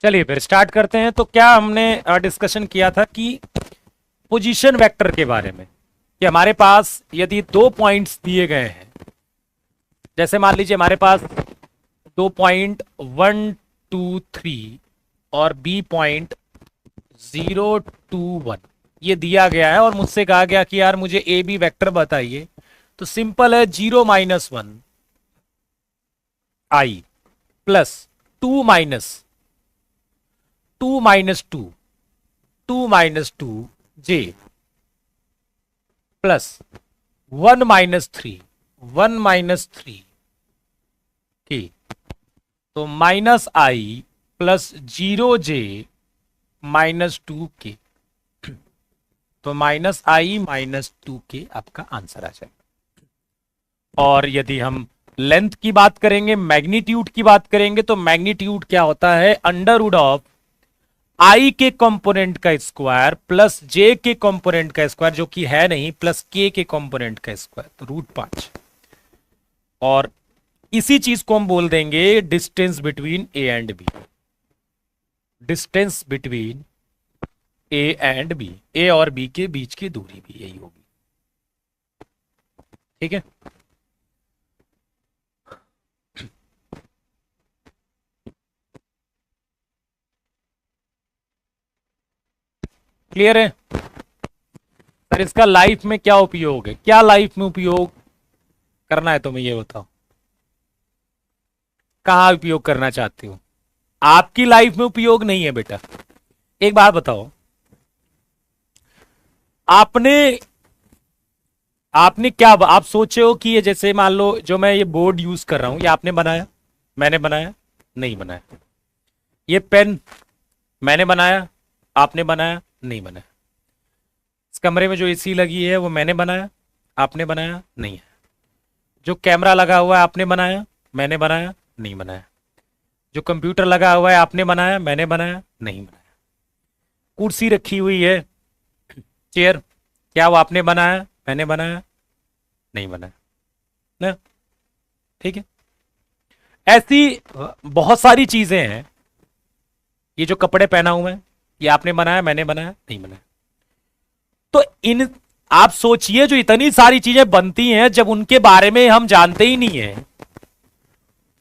चलिए फिर स्टार्ट करते हैं। तो क्या हमने डिस्कशन किया था कि पोजीशन वेक्टर के बारे में, कि हमारे पास यदि 2 पॉइंट्स दिए गए हैं, जैसे मान लीजिए हमारे पास 2.123 और B.021 ये दिया गया है और मुझसे कहा गया कि यार मुझे ए बी वेक्टर बताइए। तो सिंपल है, 0-1 I प्लस 2-2 J प्लस 1-3 की, तो -I प्लस 0J-2K, तो -I-2K आपका आंसर आ जाएगा। और यदि हम लेंथ की बात करेंगे, मैग्नीट्यूड की बात करेंगे, तो मैग्नीट्यूड क्या होता है, अंडरवुड ऑफ I के कंपोनेंट का स्क्वायर प्लस J के कंपोनेंट का स्क्वायर, जो कि है नहीं, प्लस K के कंपोनेंट का स्क्वायर, तो √5। और इसी चीज को हम बोल देंगे distance between A and B। Distance between A and B, A और B के बीच की दूरी भी यही होगी। ठीक है, क्लियर है सर? इसका लाइफ में क्या उपयोग है, क्या लाइफ में उपयोग करना है तुम्हें, ये बताओ, कहां उपयोग करना चाहते हो? आपकी लाइफ में उपयोग नहीं है बेटा। एक बात बताओ, आपने आपने क्या, आप सोचे हो कि ये जैसे मान लो जो मैं ये बोर्ड यूज कर रहा हूं, ये आपने बनाया, मैंने बनाया, नहीं बनाया। ये पेन मैंने बनाया, आपने बनाया, नहीं बनाया। इस कमरे में जो एसी लगी है वो मैंने बनाया, आपने बनाया, नहीं है। जो कैमरा लगा हुआ है आपने बनाया, मैंने बनाया, नहीं बनाया। जो कंप्यूटर लगा हुआ है आपने बनाया, मैंने बनाया, नहीं बनाया। कुर्सी रखी हुई है, चेयर, क्या वो आपने बनाया, मैंने बनाया, नहीं बनाया ना? ठीक है, ऐसी बहुत सारी चीजें हैं। ये जो कपड़े पहना हूं मैं, ये आपने बनाया, मैंने बनाया, नहीं बनाया। तो इन, आप सोचिए, जो इतनी सारी चीजें बनती हैं, जब उनके बारे में हम जानते ही नहीं है,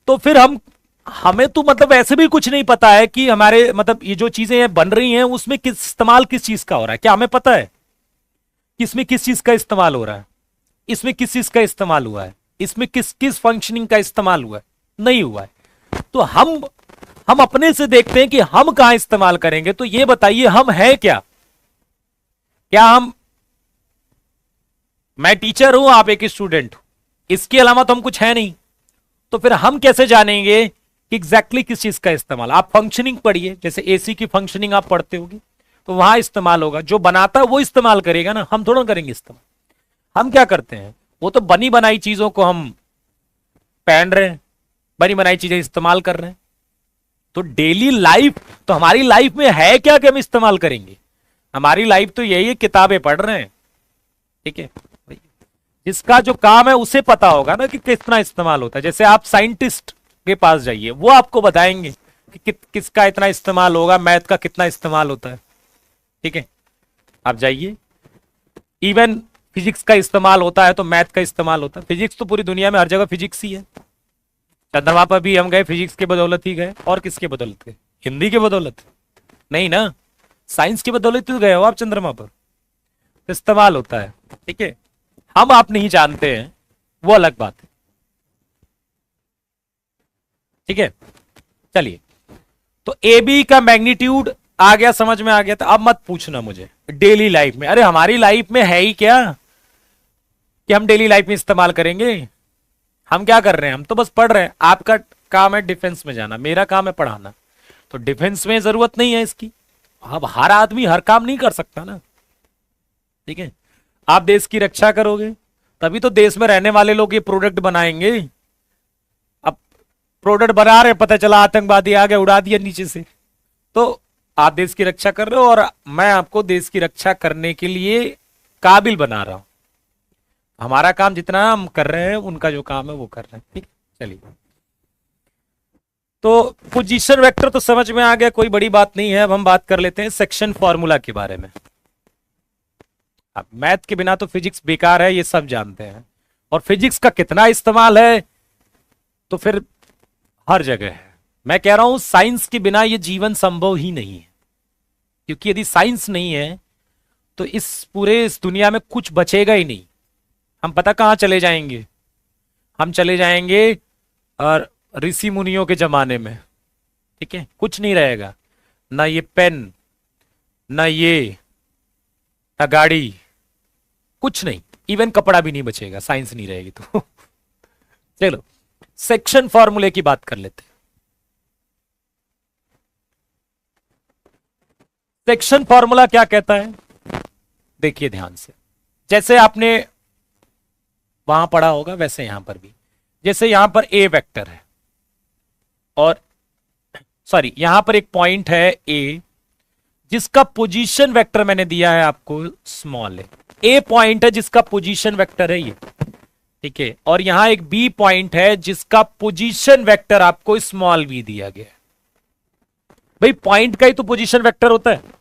तो फिर हमें तो मतलब ऐसे भी कुछ नहीं पता है कि हमारे मतलब ये जो चीजें बन रही हैं उसमें किस इस्तेमाल किस चीज का हो रहा है। क्या हमें पता है कि इसमें किस चीज का इस्तेमाल हो रहा है, इसमें किस चीज का इस्तेमाल हुआ है, इसमें किस किस फंक्शनिंग का इस्तेमाल हुआ है? नहीं हुआ है। तो हम अपने से देखते हैं कि हम कहां इस्तेमाल करेंगे। तो ये बताइए, हम हैं क्या? क्या हम, मैं टीचर हूं, आप एक स्टूडेंट हो, इसके अलावा तो हम कुछ है नहीं। तो फिर हम कैसे जानेंगे कि एग्जैक्टली किस चीज का इस्तेमाल? आप फंक्शनिंग पढ़िए, जैसे एसी की फंक्शनिंग आप पढ़ते होगे, तो वहां इस्तेमाल होगा। जो बनाता है वो इस्तेमाल करेगा ना, हम थोड़ा करेंगे इस्तेमाल। हम क्या करते हैं, वो तो बनी बनाई चीजों को हम पहन रहे हैं, बनी बनाई चीजें इस्तेमाल कर रहे हैं। तो डेली लाइफ, तो हमारी लाइफ में है क्या कि हम इस्तेमाल करेंगे? हमारी लाइफ तो यही है, किताबें पढ़ रहे हैं। ठीक है, जिसका जो काम है उसे पता होगा ना कि कितना इस्तेमाल होता है। जैसे आप साइंटिस्ट के पास जाइए, वो आपको बताएंगे कि किसका इतना इस्तेमाल होगा, मैथ का कितना इस्तेमाल होता है। ठीक है, आप जाइए, इवन फिजिक्स का इस्तेमाल होता है तो मैथ का इस्तेमाल होता है। फिजिक्स तो पूरी दुनिया में हर जगह फिजिक्स ही है। चंद्रमा पर भी हम गए फिजिक्स के बदौलत ही गए। और किसके बदौलत गए? हिंदी के बदौलत नहीं ना, साइंस की बदौलत तो गए हो आप चंद्रमा पर। तो इस्तेमाल होता है। ठीक है, हम आप नहीं जानते हैं, वो अलग बात है। ठीक है, चलिए, तो ए बी का मैग्नीट्यूड आ गया, समझ में आ गया। तो अब मत पूछना मुझे डेली लाइफ में, अरे हमारी लाइफ में है ही क्या कि हम डेली लाइफ में इस्तेमाल करेंगे? हम क्या कर रहे हैं, हम तो बस पढ़ रहे हैं। आपका काम है डिफेंस में जाना, मेरा काम है पढ़ाना। तो डिफेंस में जरूरत नहीं है इसकी। अब हर आदमी हर काम नहीं कर सकता ना। ठीक है, आप देश की रक्षा करोगे तभी तो देश में रहने वाले लोग ये प्रोडक्ट बनाएंगे। अब प्रोडक्ट बना रहे, पता चला आतंकवादी आ गए, उड़ा दिया नीचे से। तो आप देश की रक्षा कर रहे हो और मैं आपको देश की रक्षा करने के लिए काबिल बना रहा हूं। हमारा काम जितना हम कर रहे हैं, उनका जो काम है वो कर रहे हैं। ठीक, चलिए, तो पोजीशन वेक्टर तो समझ में आ गया, कोई बड़ी बात नहीं है। अब हम बात कर लेते हैं सेक्शन फॉर्मूला के बारे में। अब मैथ के बिना तो फिजिक्स बेकार है, ये सब जानते हैं। और फिजिक्स का कितना इस्तेमाल है तो फिर हर जगह है। मैं कह रहा हूं साइंस के बिना ये जीवन संभव ही नहीं है, क्योंकि यदि साइंस नहीं है तो इस दुनिया में कुछ बचेगा ही नहीं। हम पता कहां चले जाएंगे? हम चले जाएंगे और ऋषि मुनियों के जमाने में। ठीक है, कुछ नहीं रहेगा, ना ये पेन, ना ये, ना गाड़ी, कुछ नहीं। इवन कपड़ा भी नहीं बचेगा, साइंस नहीं रहेगी तो। चलो सेक्शन फॉर्मूले की बात कर लेते हैं। सेक्शन फॉर्मूला क्या कहता है, देखिए ध्यान से। जैसे आपने वहां पढ़ा होगा वैसे यहां पर भी, जैसे यहां पर ए वेक्टर है और सॉरी यहां पर एक पॉइंट है ए, जिसका पोजीशन वेक्टर मैंने दिया है आपको स्मॉल है। ए पॉइंट है जिसका पोजीशन वेक्टर है ये, ठीक है। और यहां एक बी पॉइंट है जिसका पोजीशन वेक्टर आपको स्मॉल बी दिया गया है। भाई पॉइंट का ही तो पोजीशन वेक्टर होता है।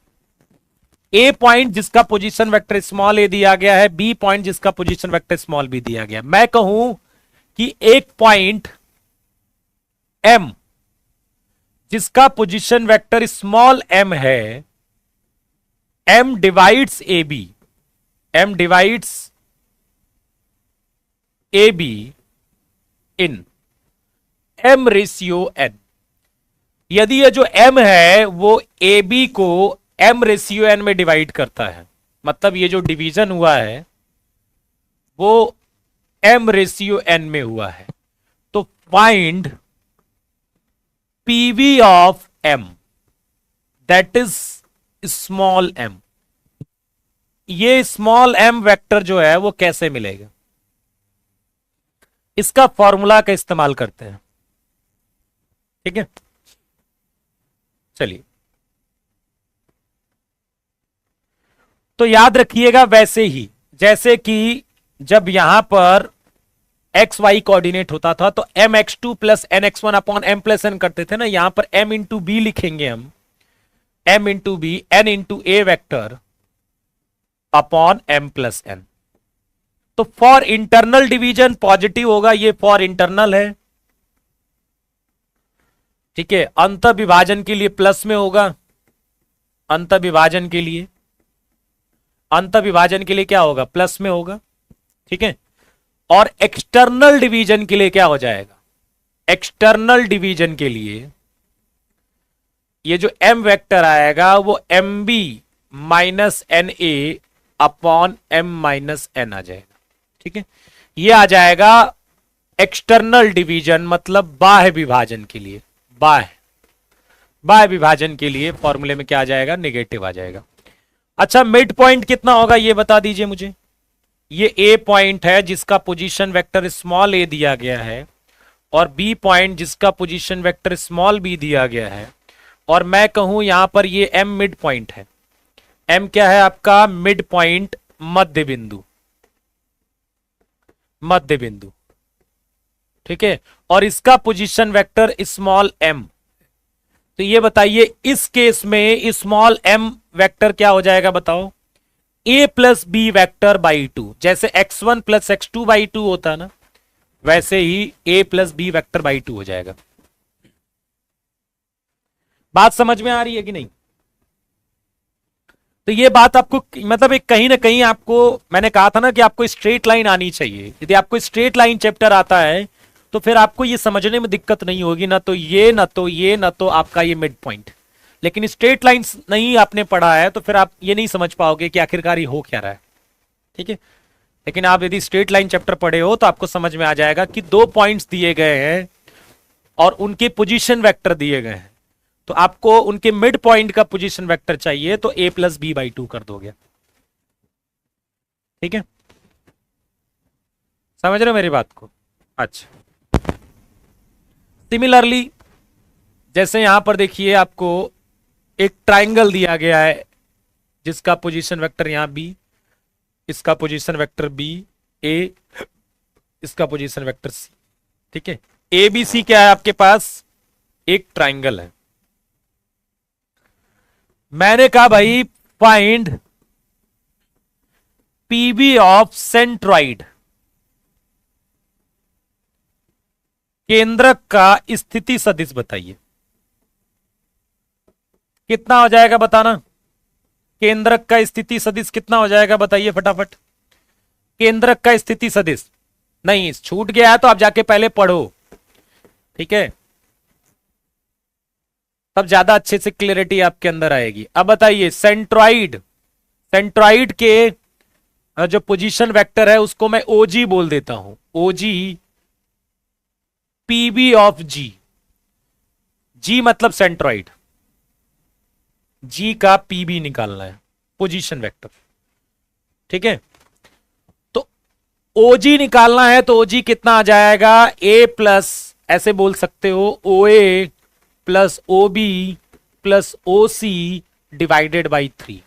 ए पॉइंट जिसका पोजीशन वेक्टर स्मॉल ए दिया गया है, बी पॉइंट जिसका पोजीशन वेक्टर स्मॉल बी दिया गया है। मैं कहूं कि एक पॉइंट एम जिसका पोजीशन वेक्टर स्मॉल एम है, M divides A B, M divides A B in M ratio N. यदि ये जो एम है वो ए बी को एम रेशियो एन में डिवाइड करता है, मतलब ये जो डिवीजन हुआ है वो एम रेशियो एन में हुआ है, तो find PV of M that is small m. ये स्मॉल एम वेक्टर जो है वो कैसे मिलेगा, इसका फॉर्मूला का इस्तेमाल करते हैं। ठीक है, चलिए तो याद रखिएगा वैसे ही जैसे कि जब यहां पर एक्स वाई कोऑर्डिनेट होता था तो m x two plus n x one upon M plus n करते थे ना, यहां पर एम इंटू बी लिखेंगे हम, M into B N into A vector upon M plus N. तो फॉर इंटरनल डिवीजन पॉजिटिव होगा, ये फॉर इंटरनल है। ठीक है, अंत विभाजन के लिए प्लस में होगा, अंत विभाजन के लिए, अंत विभाजन के लिए क्या होगा, प्लस में होगा। ठीक है, और एक्सटर्नल डिवीजन के लिए क्या हो जाएगा, एक्सटर्नल डिवीजन के लिए ये जो एम वेक्टर आएगा वो M B minus N A upon M minus N आ जाएगा। ठीक है, ये आ जाएगा एक्सटर्नल डिवीजन, मतलब बाह्य विभाजन के लिए, बाह्य विभाजन के लिए फॉर्मूले में क्या आ जाएगा, नेगेटिव आ जाएगा। अच्छा मिड पॉइंट कितना होगा ये बता दीजिए मुझे। ये ए पॉइंट है जिसका पोजीशन वेक्टर स्मॉल ए दिया गया है, और बी पॉइंट जिसका पोजीशन वेक्टर स्मॉल बी दिया गया है, और मैं कहूं यहां पर ये एम मिड पॉइंट है। एम क्या है आपका, मिड पॉइंट, मध्य बिंदु, मध्य बिंदु। ठीक है, और इसका पोजीशन वेक्टर स्मॉल एम। तो ये बताइए इस केस में स्मॉल एम वेक्टर क्या हो जाएगा बताओ, A plus B vector by two. जैसे x1 plus x2 by two होता है ना, वैसे ही A plus B vector by two हो जाएगा। बात समझ में आ रही है कि नहीं? तो ये बात आपको मतलब एक कहीं ना कहीं आपको, मैंने कहा था ना कि आपको स्ट्रेट लाइन आनी चाहिए। यदि आपको स्ट्रेट लाइन चैप्टर आता है तो फिर आपको ये समझने में दिक्कत नहीं होगी, ना तो ये, ना तो ये, ना तो आपका ये मिड पॉइंट। लेकिन स्ट्रेट लाइंस नहीं आपने पढ़ा है तो फिर आप ये नहीं समझ पाओगे कि आखिरकार ये हो क्या रहा है। ठीक है, लेकिन आप यदि स्ट्रेट लाइन चैप्टर पढ़े हो तो आपको समझ में आ जाएगा कि दो पॉइंट्स दिए गए हैं और उनके पोजीशन वेक्टर दिए गए हैं, तो आपको उनके मिड पॉइंट का पोजीशन वेक्टर चाहिए, तो a plus b by two कर दोगे। ठीक है, समझ रहे हो मेरी बात को? अच्छा, सिमिलरली जैसे यहां पर देखिए आपको एक ट्राइंगल दिया गया है जिसका पोजीशन वेक्टर यहां बी, इसका पोजीशन वेक्टर बी, ए, इसका पोजीशन वेक्टर सी। ठीक है, ए बी सी क्या है आपके पास, एक ट्राइंगल है, मैंने कहा भाई फाइंड पीबी ऑफ सेंट्रॉइड, केंद्रक का स्थिति सदिश बताइए। कितना हो जाएगा बताना, केंद्रक का स्थिति सदिश कितना हो जाएगा बताइए फटाफट। केंद्रक का स्थिति सदिश, नहीं छूट गया है तो आप जाके पहले पढ़ो, ठीक है, तब ज्यादा अच्छे से क्लियरिटी आपके अंदर आएगी। अब बताइए सेंट्रॉइड, सेंट्रॉइड के जो पोजीशन वेक्टर है उसको मैं ओजी बोल देता हूं, ओजी पीबी ऑफ जी, जी मतलब सेंट्रॉइड, जी का पीबी निकालना है, पोजीशन वेक्टर, ठीक है। तो ओजी निकालना है तो ओजी कितना आ जाएगा, ए प्लस, ऐसे बोल सकते हो, O A plus O B plus O C divided by 3,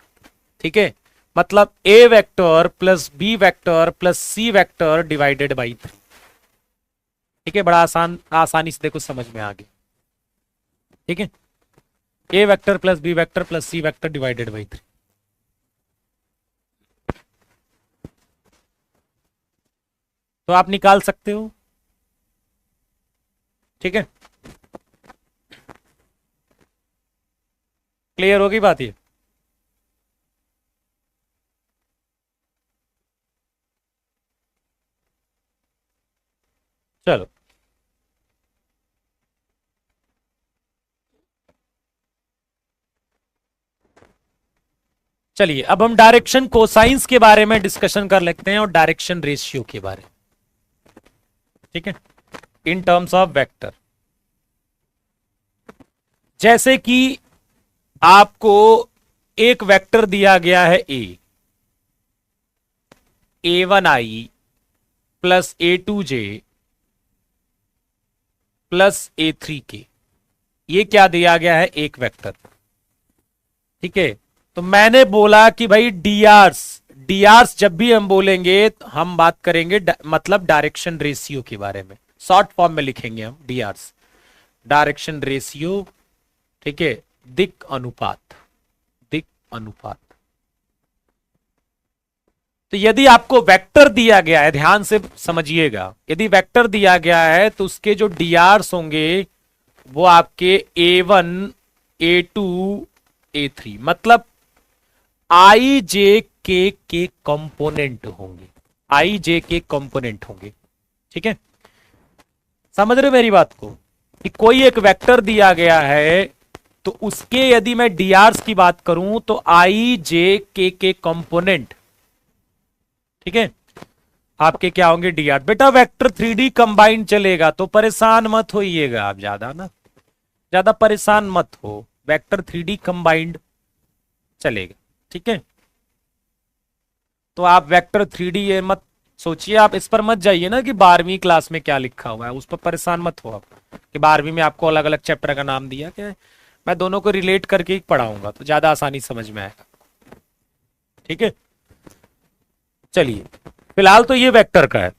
ठीक है, मतलब A vector plus B vector plus C vector divided by 3, ठीक है। बड़ा आसानी से देखो समझ में आ गया, ठीक है, A vector plus B vector plus C vector divided by 3, तो आप निकाल सकते हो, ठीक है। क्लियर होगी बात ये। चलो चलिए अब हम डायरेक्शन कोसाइंस के बारे में डिस्कशन कर लेते हैं और डायरेक्शन रेशियो के बारे में, ठीक है, इन टर्म्स ऑफ वेक्टर। जैसे कि आपको एक वेक्टर दिया गया है A1i plus A2j plus A3k, ये क्या दिया गया है, एक वेक्टर, ठीक है। तो मैंने बोला कि भाई डीआरस जब भी हम बोलेंगे तो हम बात करेंगे मतलब डायरेक्शन रेशियो के बारे में, शॉर्ट फॉर्म में लिखेंगे हम डीआरस, डायरेक्शन रेशियो, ठीक है, दिक् अनुपात, दिक् अनुपात। तो यदि आपको वेक्टर दिया गया है, ध्यान से समझिएगा, यदि वेक्टर दिया गया है तो उसके जो डीआरस होंगे वो आपके A1 A2 A3 मतलब आई जे के कंपोनेंट होंगे, आई जे के कंपोनेंट होंगे, ठीक है। समझ रहे हो मेरी बात को, कि कोई एक वेक्टर दिया गया है तो उसके यदि मैं डीआरस की बात करूं तो आई जे के कंपोनेंट, ठीक है, आपके क्या होंगे, डीआर। बेटा वेक्टर 3D कंबाइंड चलेगा तो परेशान मत होइएगा आप, ज्यादा परेशान मत हो, वेक्टर 3D कंबाइंड चलेगा, ठीक है। तो आप वेक्टर 3D ये मत सोचिए, आप इस पर मत जाइए ना कि 12वीं क्लास में क्या लिखा हुआ है, उस पर परेशान मत हो आप कि 12वीं में आपको अलग अलग चैप्टर का नाम दिया, कि मैं दोनों को रिलेट करके ही पढ़ाऊंगा तो ज्यादा आसानी समझ में आएगा, ठीक है। चलिए फिलहाल तो ये वेक्टर का है,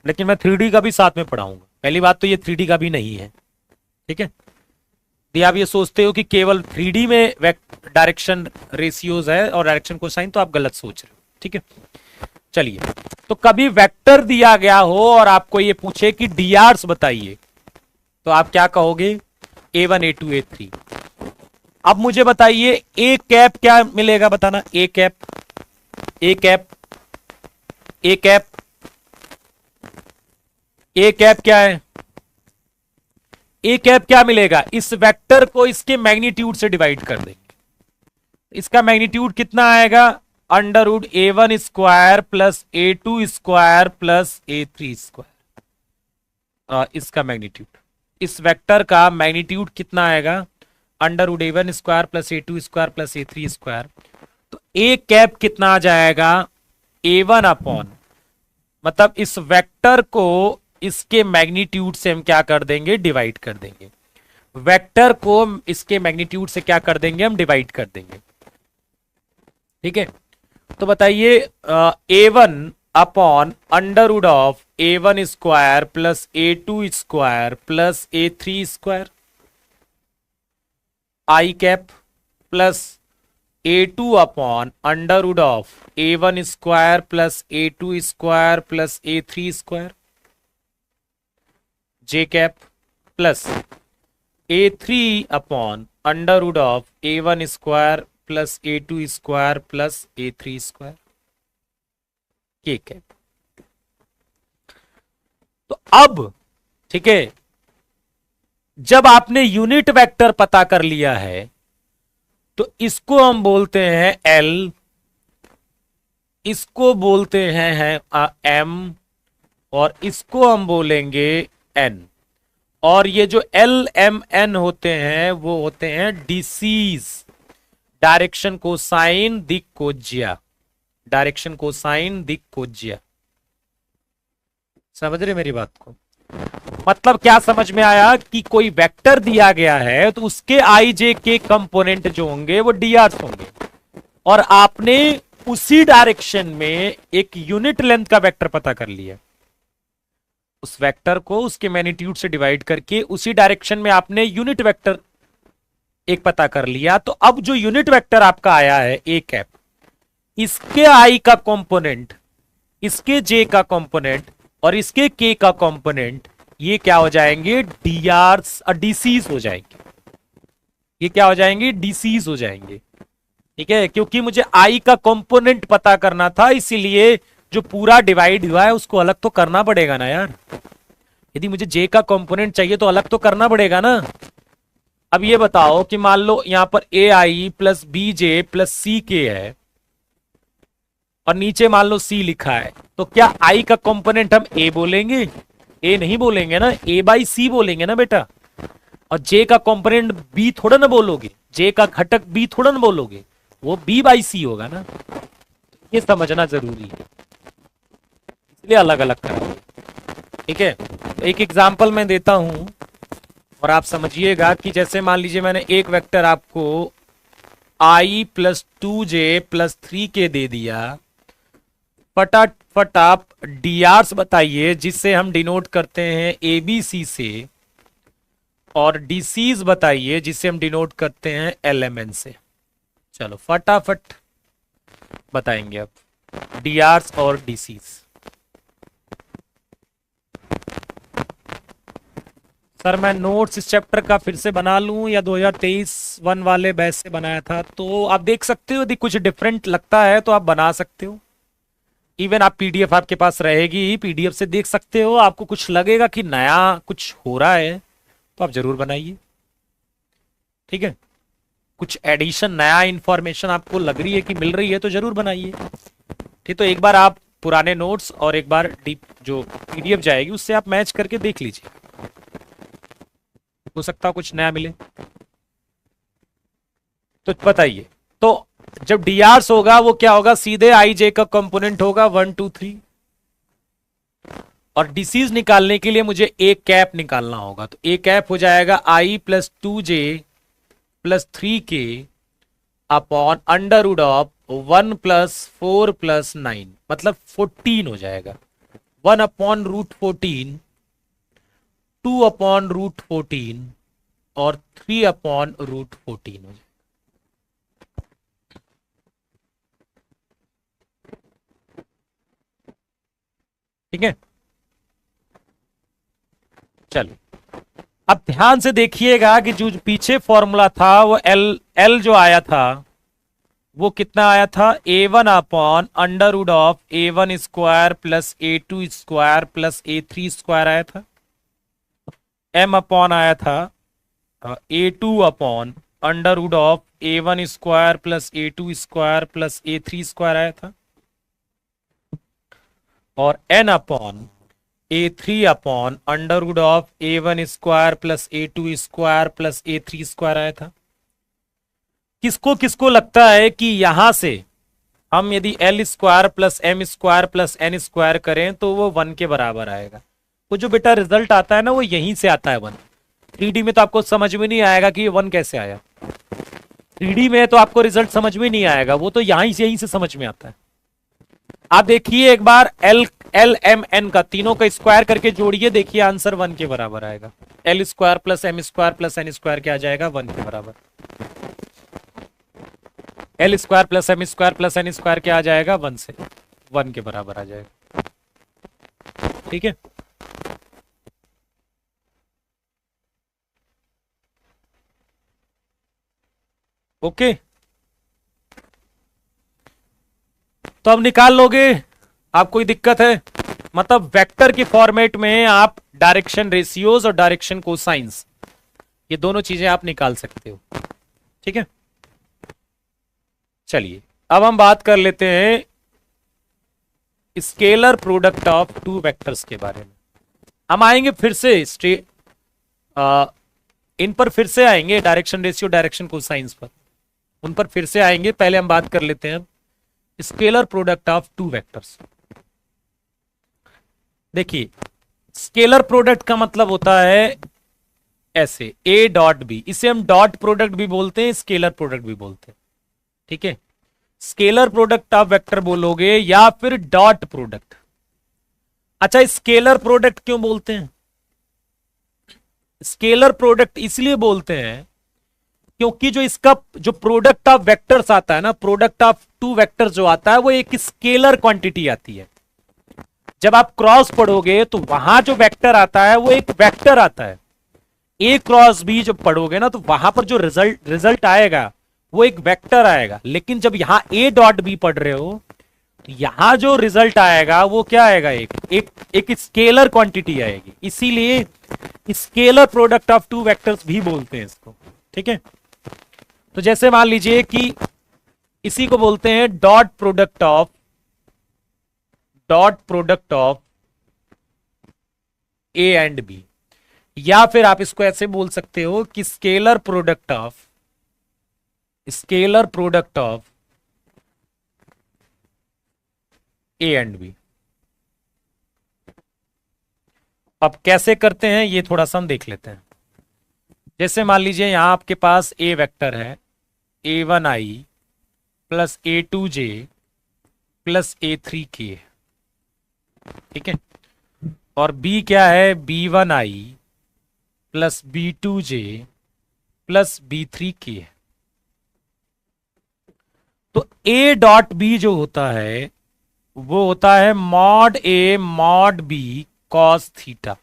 लेकिन मैं 3D का भी साथ में पढ़ाऊंगा। पहली बात तो ये 3D का भी नहीं है, ठीक है। यदि आप ये सोचते हो कि केवल 3D में डायरेक्शन रेशियोज है और डायरेक्शन कोसाइन, तो आप गलत सोच रहे हो, ठीक है। चलिए, तो कभी वेक्टर दिया गया हो और आपको ये पूछे कि डीआरस बताइए, तो आप क्या कहोगे, A1 A2 A3। अब मुझे बताइए ए कैप क्या मिलेगा, बताना, A cap, A cap, A cap, A cap क्या है, ए कैप क्या मिलेगा, इस वेक्टर को इसके मैग्नीट्यूड से डिवाइड कर देंगे, इसका मैग्नीट्यूड कितना आएगा, under root A1 square plus A2 square plus A3 square, इसका मैग्नीट्यूड, इस वेक्टर का मैग्नीट्यूड कितना आएगा, under root A1 square plus A2 square plus A3 square. तो ए कैप कितना आ जाएगा, A1 अपॉन, मतलब इस वेक्टर को इसके मैग्नीट्यूड से हम क्या कर देंगे, डिवाइड कर देंगे, वेक्टर को इसके मैग्नीट्यूड से क्या कर देंगे, हम डिवाइड कर देंगे, ठीक है। तो बताइए A1 upon under root of A1 square plus A2 square plus A3 square, i cap plus A2 upon under root of A1 square plus A2 square plus A3 square, j cap plus A3 upon under root of A1 square plus A2 square plus A3 square, k cap. तो अब ठीक है, जब आपने unit vector पता कर लिया है तो इसको हम बोलते हैं L, इसको बोलते हैं M, और इसको हम बोलेंगे N। और ये जो L M N होते हैं वो होते हैं डिसीज, डायरेक्शन कोसाइन दिक कोज्या, डायरेक्शन कोसाइन दिक कोज्या। समझ रहे मेरी बात को? मतलब क्या समझ में आया कि कोई वेक्टर दिया गया है तो उसके आई जे के कंपोनेंट जो होंगे वो डीआर होंगे, और आपने उसी डायरेक्शन में एक यूनिट लेंथ का वेक्टर पता कर लिया। उस वेक्टर को उसके मैग्नीट्यूड से डिवाइड करके उसी डायरेक्शन में आपने यूनिट वेक्टर एक पता कर लिया। तो अब जो यूनिट वेक्टर आपका आया है ए कैप, इसके आई का कंपोनेंट, इसके जे का कंपोनेंट और इसके के का कंपोनेंट, ये क्या हो जाएंगे? डीआर्स, डीसीज हो जाएंगे। ये क्या हो जाएंगे? डीसीज हो जाएंगे। ठीक है, क्योंकि मुझे आई का कंपोनेंट पता करना था, इसीलिए जो पूरा डिवाइड हुआ है उसको अलग तो करना पड़ेगा ना यार। यदि मुझे जे का कंपोनेंट चाहिए तो अलग तो करना पड़ेगा ना। अब ये बताओ कि मान लो यहां पर ए आई प्लस बी जे प्लस सी के है और नीचे मान लो सी लिखा है, तो क्या आई का कंपोनेंट हम ए बोलेंगे? ए नहीं बोलेंगे ना, ए बाई सी बोलेंगे ना बेटा। और जे का कंपोनेंट बी थोड़ा ना बोलोगे, जे का घटक बी थोड़ा ना बोलोगे, वो बी बाई सी होगा ना। ये समझना जरूरी है, इसलिए अलग अलग करा। ठीक है, तो एक एग्जांपल मैं देता हूं और आप समझिएगा कि जैसे मान लीजिए मैंने एक वेक्टर आपको आई प्लस 2j प्लस 3k दे दिया। फटाफट आप डीआर्स बताइए जिससे हम डिनोट करते हैं एबीसी से, और डीसीज बताइए जिसे हम डिनोट करते हैं एलएमएन से। चलो फटाफट बताएंगे अब डीआर्स और डीसीज। सर मैं नोट्स इस चैप्टर का फिर से बना लूं या 2023 वन वाले बैच से बनाया था? तो आप देख सकते हो, यदि कुछ डिफरेंट लगता है तो आप बना सकते हो। इवन आप पीडीएफ आपके पास रहेगी, पीडीएफ से देख सकते हो। आपको कुछ लगेगा कि नया कुछ हो रहा है तो आप जरूर बनाइए। ठीक है, कुछ एडिशन, नया इंफॉर्मेशन आपको लग रही है कि मिल रही है तो जरूर बनाइए। ठीक, तो एक बार आप पुराने नोट्स और एक बार डीप जो पीडीएफ जाएगी उससे आप मैच करके देख लीजिए, हो सकता कुछ नया मिले। तो बताइए, तो जब डीआर्स होगा वो क्या होगा? सीधे आई जे का कंपोनेंट होगा 1 2 3, और डिसीज निकालने के लिए मुझे ए कैप निकालना होगा। तो ए कैप हो जाएगा I plus 2j plus 3k upon under root of 1 plus 4 plus 9, मतलब 14 हो जाएगा। 1 अपॉन रूट 14, 2 अपॉन रूट 14 और 3 अपॉन रूट 14 हो जाएगा। ठीक है, चलो अब ध्यान से देखिएगा कि जो पीछे फॉर्मूला था वो एल जो आया था वो कितना आया था? A1 upon under root of A1 square plus A2 square plus A3 square आया था। M अपॉन आया था A2 upon under root of A1 square plus A2 square plus A3 square आया था। और n upon A3 upon under root of A1 square plus A2 square plus A3 square आया था। किसको किसको लगता है कि यहां से हम यदि L square plus M square plus N square करें तो वो 1 के बराबर आएगा? वो जो बेटा रिजल्ट आता है ना वो यहीं से आता है 1। 3D में तो आपको समझ में नहीं आएगा कि ये 1 कैसे आया। 3D में तो आपको रिजल्ट समझ में नहीं आएगा, वो तो यहीं से समझ में आता है। आप देखिए एक बार एल एम एन का तीनों का स्क्वायर करके जोड़िए, देखिए आंसर 1 के बराबर आएगा। L square plus m square plus n square क्या आ जाएगा? 1 के बराबर। L square plus m square plus n square क्या आ जाएगा, 1 से 1 के बराबर आ जाएगा। ठीक है, ओके। तो अब निकाल लोगे, आप कोई दिक्कत है? मतलब वेक्टर के फॉर्मेट में आप डायरेक्शन रेशियोज और डायरेक्शन कोसाइंस, ये दोनों चीजें आप निकाल सकते हो। ठीक है, चलिए अब हम बात कर लेते हैं scalar product of two vectors के बारे में। हम आएंगे फिर से इन पर फिर से आएंगे, डायरेक्शन रेशियो डायरेक्शन कोसाइंस पर, उन पर फिर से आएंगे। पहले हम बात कर लेते हैं scalar product of two vectors. देखिए, स्केलर प्रोडक्ट का मतलब होता है ऐसे ए डॉट बी, इसे हम डॉट प्रोडक्ट भी बोलते हैं, स्केलर प्रोडक्ट भी बोलते हैं। ठीक है, स्केलर प्रोडक्ट ऑफ वेक्टर बोलोगे या फिर डॉट प्रोडक्ट। अच्छा, स्केलर प्रोडक्ट क्यों बोलते हैं? स्केलर प्रोडक्ट इसलिए बोलते हैं क्योंकि जो इसका जो प्रोडक्ट ऑफ वेक्टर्स आता है ना, प्रोडक्ट ऑफ टू वेक्टर्स जो आता है वो एक स्केलर क्वांटिटी आती है। जब आप क्रॉस पढ़ोगे तो वहां जो वेक्टर आता है वो एक वेक्टर आता है। ए क्रॉस बी जब पढ़ोगे ना तो वहां पर जो रिजल्ट आएगा वो एक वेक्टर आएगा। लेकिन जब यहां ए डॉट बी पढ़ रहे हो तो यहां जो रिजल्ट आएगा वो क्या आएगा, एक स्केलर क्वांटिटी आएगी। इसीलिए scalar product of two vectors भी बोलते हैं इसको। ठीक है, तो जैसे मान लीजिए कि इसी को बोलते हैं dot product of a and b, या फिर आप इसको ऐसे बोल सकते हो कि scalar product of a and b. अब कैसे करते हैं ये थोड़ा सा हम देख लेते हैं। जैसे मान लीजिए यहां आपके पास ए वेक्टर है a1i plus a2j plus a3k। ठीक है, और b क्या है, b1i plus b2j plus b3k। तो a डॉट b जो होता है वो होता है mod a mod b cos theta,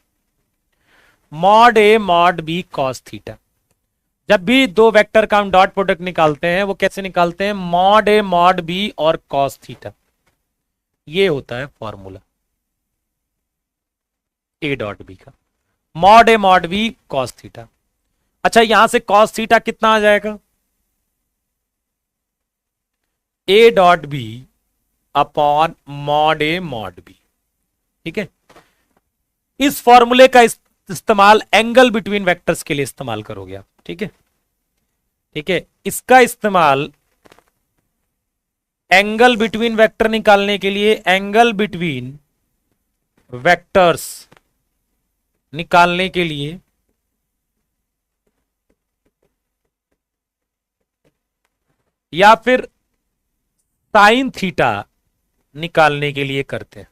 mod a mod b cos theta. जब भी दो वेक्टर का हम डॉट प्रोडक्ट निकालते हैं वो कैसे निकालते हैं, मॉड a मॉड b और कॉस थीटा। ये होता है फॉर्मूला a डॉट b का, mod a mod b cos theta. अच्छा, यहां से कॉस थीटा कितना आ जाएगा, a dot b upon mod a mod b। ठीक है, इस फॉर्मूले का इस्तेमाल एंगल बिटवीन वेक्टर्स के लिए इस्तेमाल करोगे आप। ठीक है, ठीक है, इसका इस्तेमाल एंगल बिटवीन वेक्टर निकालने के लिए, एंगल बिटवीन वेक्टर्स निकालने के लिए या फिर साइन थीटा निकालने के लिए करते हैं।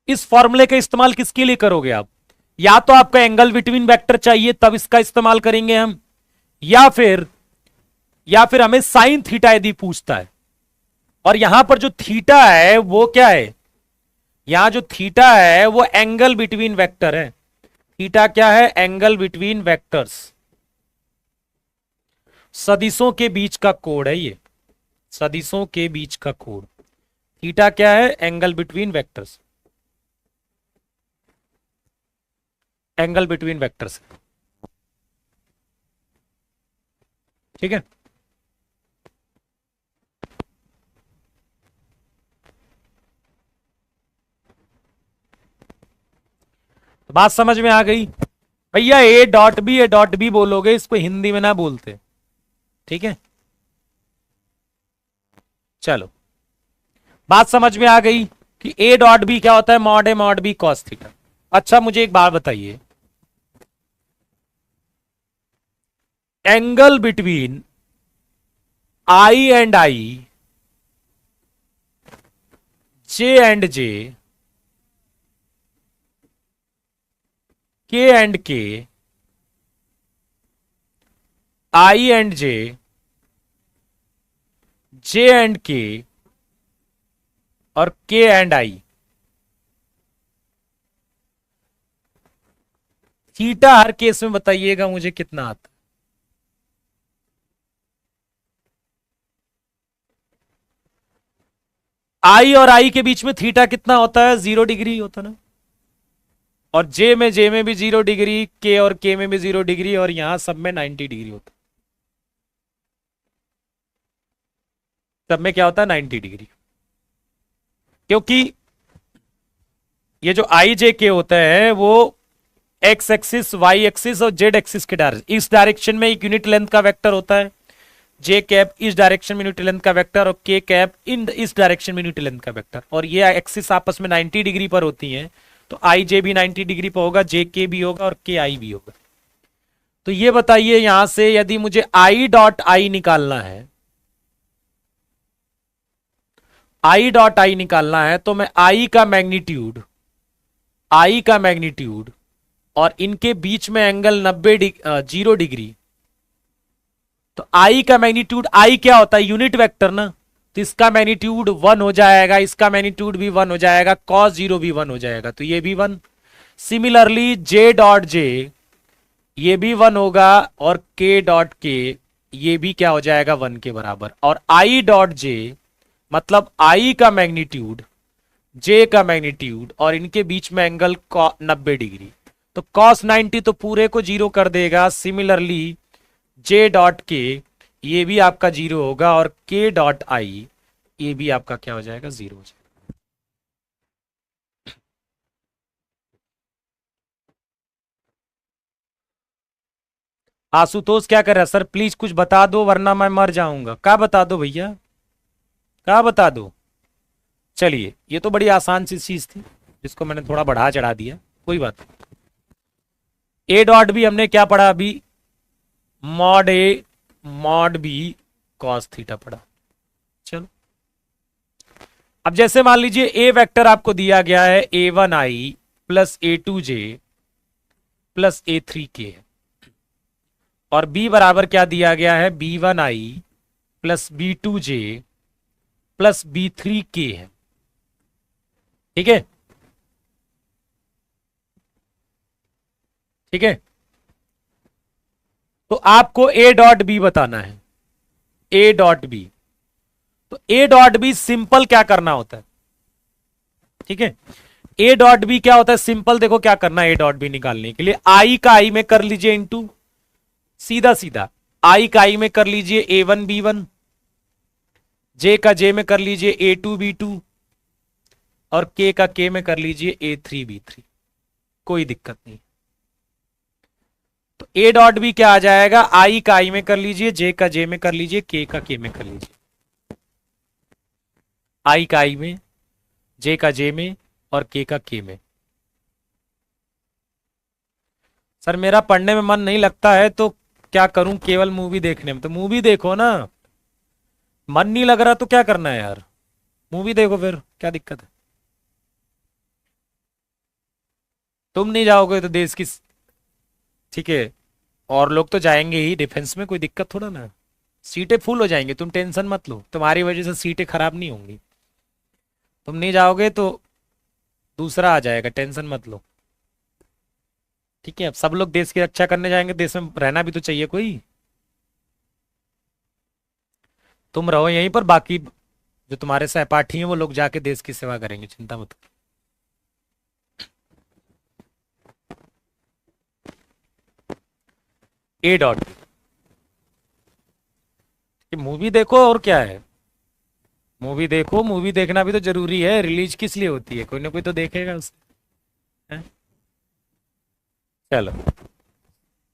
इस फॉर्मूले का इस्तेमाल किसके लिए करोगे आप, या तो आपका एंगल बिटवीन वेक्टर चाहिए तब इसका इस्तेमाल करेंगे हम, या फिर हमें साइन थीटा यदि पूछता है। और यहां पर जो थीटा है वो क्या है, यहां जो थीटा है वो एंगल बिटवीन वेक्टर है। थीटा क्या है, एंगल बिटवीन वेक्टर्स, सदिशों के बीच का कोण है ये, सदिशों के बीच का कोण। थीटा क्या है, angle between vectors, angle between vectors. ठीक है, तो बात समझ में आ गई भैया। ए डॉट बी बोलोगे, इसको हिंदी में ना बोलते। ठीक है, चलो बात समझ में आ गई कि ए डॉट बी क्या होता है, मॉड ए मॉड बी कॉस थीटा। अच्छा, मुझे एक बात बताइए, angle between I and I, J and J, K and के, आई एंड जे, जे एंड के, और के and I. Theta her case में बताइएगा मुझे कितना आता है। आई और आई के बीच में थीटा कितना होता है? 0 डिग्री होता ना। और जे में भी 0 डिग्री, के और के में भी 0 डिग्री, और यहां सब में 90 डिग्री होता है। सब में क्या होता है? 90 डिग्री। क्योंकि ये जो आई जे के होता है वो एक्स एक्सिस, वाई एक्सिस और जेड एक्सिस के इस डायरेक्शन में एक यूनिट लेंथ का वेक्टर होता है। जे कैप इस डायरेक्शन में यूनिट लेंथ का वेक्टर, और के कैप इस डायरेक्शन में यूनिट लेंथ का वेक्टर, और ये एक्सिस आपस में 90 डिग्री पर होती हैं। तो आई जे भी 90 डिग्री पर होगा, जे के भी होगा, और के आई भी होगा। तो ये बताइए यहां से यदि मुझे आई डॉट आई निकालना है, आई डॉट आई निकालना है, तो मैं आई का मैग्नीट्यूड, आई का मैग्नीट्यूड और इनके बीच में एंगल 0 डिग्री, तो आई का मैग्नीट्यूड, आई क्या होता है? यूनिट वेक्टर ना। तो इसका मैग्नीट्यूड 1 हो जाएगा, इसका मैग्नीट्यूड भी 1 हो जाएगा, cos 0 भी 1 हो जाएगा, तो ये भी 1। सिमिलरली जे डॉट जे, ये भी 1 होगा, और के डॉट के, ये भी क्या हो जाएगा? 1 के बराबर। और आई डॉट जे मतलब आई का मैग्नीट्यूड, जे का मैग्नीट्यूड और इनके बीच में एंगल 90 डिग्री, तो cos 90 तो पूरे को 0 कर देगा। सिमिलरली जे डॉट के, ये भी आपका 0 होगा, और के डॉट आई, ये भी आपका क्या हो जाएगा? 0 हो जाएगा। आशुतोष क्या कर रहा है? सर प्लीज कुछ बता दो वरना मैं मर जाऊंगा। क्या बता दो भैया, क्या बता दो? चलिए, ये तो बड़ी आसान सी चीज थी जिसको मैंने थोड़ा बढ़ा चढ़ा दिया, कोई बात नहीं। ए डॉट भी हमने क्या पढ़ा अभी? मॉड ए मॉड बी कॉस थीटा पढ़ा। चलो, अब जैसे मान लीजिए ए वेक्टर आपको दिया गया है a1i plus a2j plus a3k, और b बराबर क्या दिया गया है? b1i plus b2j plus b3k है। ठीक है, ठीक है। तो आपको ए डॉट बी बताना है, ए डॉट बी। तो ए डॉट बी सिंपल क्या करना होता है? ठीक है, ए डॉट बी क्या होता है? सिंपल देखो क्या करना है ए डॉट बी निकालने के लिए। आई का आई में कर लीजिए इंटू, सीधा सीधा आई का आई में कर लीजिए a1 b1, जे का जे में कर लीजिए a2 b2, और के का के में कर लीजिए a3 b3। कोई दिक्कत नहीं। तो ए डॉट बी क्या आ जाएगा? आई का आई में कर लीजिए, जे का जे में कर लीजिए, के का के में कर लीजिए। आई का आई में, जे का जे में, और के का के में। सर मेरा पढ़ने में मन नहीं लगता है तो क्या करूं? केवल मूवी देखने में? तो मूवी देखो ना। मन नहीं लग रहा तो क्या करना है यार? मूवी देखो, फिर क्या दिक्कत है? तुम नहीं जाओगे तो देश की, ठीक है, और लोग तो जाएंगे ही डिफेंस में, कोई दिक्कत थोड़ा ना। सीटें फुल हो जाएंगी, तुम टेंशन मत लो, तुम्हारी वजह से सीटें खराब नहीं होंगी। तुम नहीं जाओगे तो दूसरा आ जाएगा, टेंशन मत लो। ठीक है, अब सब लोग देश की रक्षा करने जाएंगे, देश में रहना भी तो चाहिए कोई। तुम रहो यहीं पर, बाकी जो तुम्हारे सहपाठी हैं वो लोग जाके देश की सेवा करेंगे, चिंता मत करो। ए डॉट, मूवी देखो और क्या है? मूवी देखो, मूवी देखना भी तो जरूरी है। रिलीज किस लिए होती है? कोई ना कोई तो देखेगा उसे, है? चलो,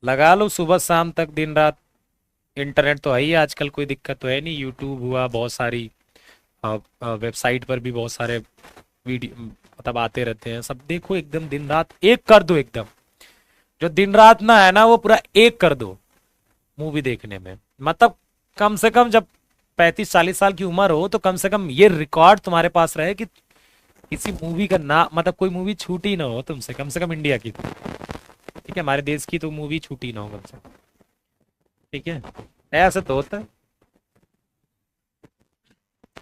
लगा लो सुबह शाम तक, दिन रात। इंटरनेट तो है ही आजकल, कोई दिक्कत तो है नहीं। यूट्यूब हुआ, बहुत सारी वेबसाइट पर भी बहुत सारे वीडियो मतलब आते रहते हैं, सब देखो एकदम दिन रात एक कर दो। एकदम जो दिन रात ना है ना, वो पूरा एक कर दो मूवी देखने में। मतलब कम से कम जब 35-40 साल की उम्र हो तो कम से कम ये रिकॉर्ड तुम्हारे पास रहे कि किसी मूवी का ना, मतलब कोई मूवी छूटी ना हो तुमसे, कम से कम इंडिया की। ठीक है, हमारे देश की तो मूवी छूटी ना हो कम से कम। ठीक है, ऐसे तो होता है।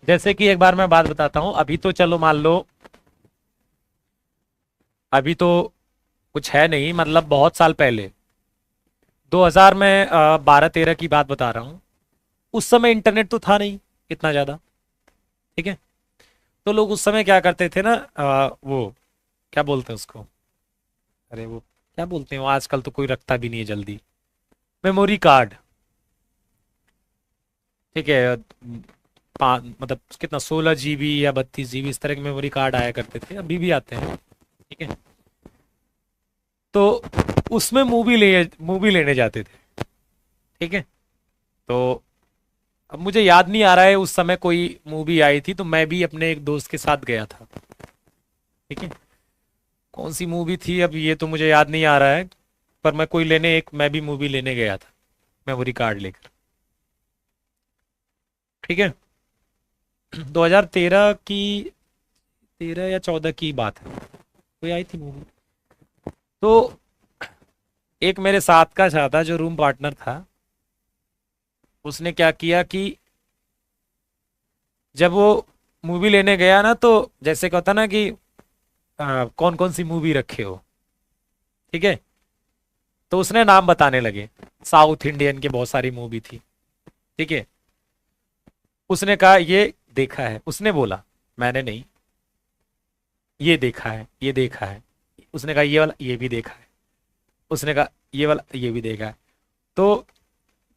जैसे कि एक बार मैं बात बताता हूँ, अभी तो चलो मान लो, अभी तो कुछ है नहीं, मतलब बहुत साल पहले 2000 में 12-13 की बात बता रहा हूँ। उस समय इंटरनेट तो था नहीं इतना ज़्यादा। ठीक है, तो लोग उस समय क्या करते थे ना, वो क्या बोलते हैं उसको, अरे वो क्या बोलते हैं, वो आजकल तो कोई रखता भी नहीं है जल्दी, मेमोरी कार्ड। ठीक है, मतलब कितना 16 GB या 32 GB इस तरह के मेमोरी कार्ड आया करते थे, अभी भी आते हैं। ठीक है, तो उसमें मूवी लेने जाते थे। ठीक है, तो अब मुझे याद नहीं आ रहा है उस समय कोई मूवी आई थी, तो मैं भी अपने एक दोस्त के साथ गया था। ठीक है, कौन सी मूवी थी अब ये तो मुझे याद नहीं आ रहा है, पर मैं भी मूवी लेने गया था मेमोरी कार्ड लेकर। ठीक है, 2013 की, 13 या 14 की बात है, कोई आई थी मूवी। तो एक मेरे साथ का था जो रूम पार्टनर था, उसने क्या किया कि जब वो मूवी लेने गया ना, तो जैसे क्या होता ना कि कौन कौन सी मूवी रखे हो। ठीक है, तो उसने नाम बताने लगे, साउथ इंडियन के बहुत सारी मूवी थी। ठीक है, उसने कहा ये देखा है, उसने बोला, मैंने नहीं, ये देखा है, ये देखा है। उसने कहा ये वाला ये भी देखा है, उसने कहा ये वाला ये भी देखा है। तो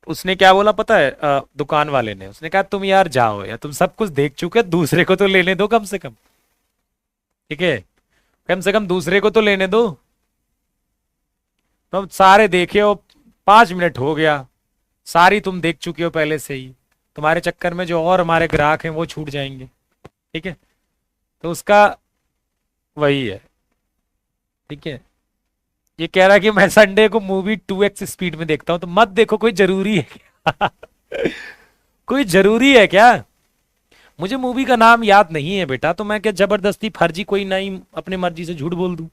उसने क्या बोला पता है, दुकान वाले ने, उसने कहा तुम यार जाओ यार, तुम सब कुछ देख चुके, दूसरे को तो लेने दो कम से कम। ठीक है, कम से कम दूसरे को तो लेने दो। तो अब सारे देखे हो, 5 मिनट हो गया, सारी तुम देख चुके हो पहले से ही, तुम्हारे चक्कर में जो और हमारे ग्राहक हैं वो छूट जाएंगे। ठीक है, तो उसका वही है। ठीक है, ये कह रहा है कि मैं संडे को मूवी 2x स्पीड में देखता हूं, तो मत देखो, कोई जरूरी है क्या? कोई जरूरी है क्या? मुझे मूवी का नाम याद नहीं है बेटा, तो मैं क्या जबरदस्ती फर्जी कोई नहीं अपनी मर्जी से झूठ बोल दूं?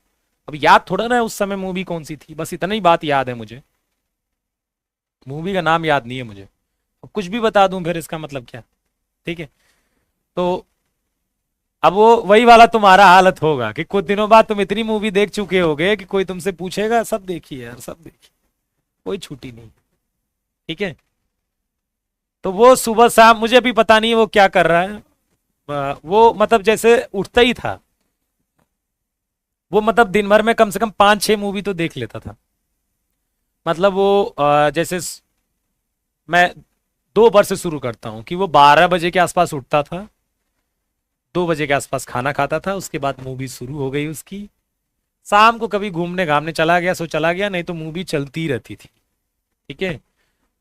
अब याद थोड़ा ना है उस समय मूवी कौन सी थी, बस इतना ही बात याद है मुझे, मूवी का नाम याद नहीं है मुझे। अब कुछ भी बता दूं फिर इसका मतलब क्या? ठीक है, तो अब वो वही वाला तुम्हारा हालत होगा कि कुछ दिनों बाद तुम इतनी मूवी देख चुके होगे कि कोई तुमसे पूछेगा सब देखी है यार, सब देखी, कोई छुट्टी नहीं। ठीक है, तो वो सुबह शाम मुझे भी पता नहीं वो क्या कर रहा है। वो मतलब जैसे उठता ही था, वो मतलब दिन भर में कम से कम 5-6 मूवी तो देख लेता था। मतलब वो जैसे मैं 2 बार से शुरू करता हूँ कि वो 12 बजे के आसपास उठता था, 2 बजे के आसपास खाना खाता था, उसके बाद मूवी शुरू हो गई उसकी। शाम को कभी घूमने घामने चला गया सो चला गया, नहीं तो मूवी चलती रहती थी। ठीक है,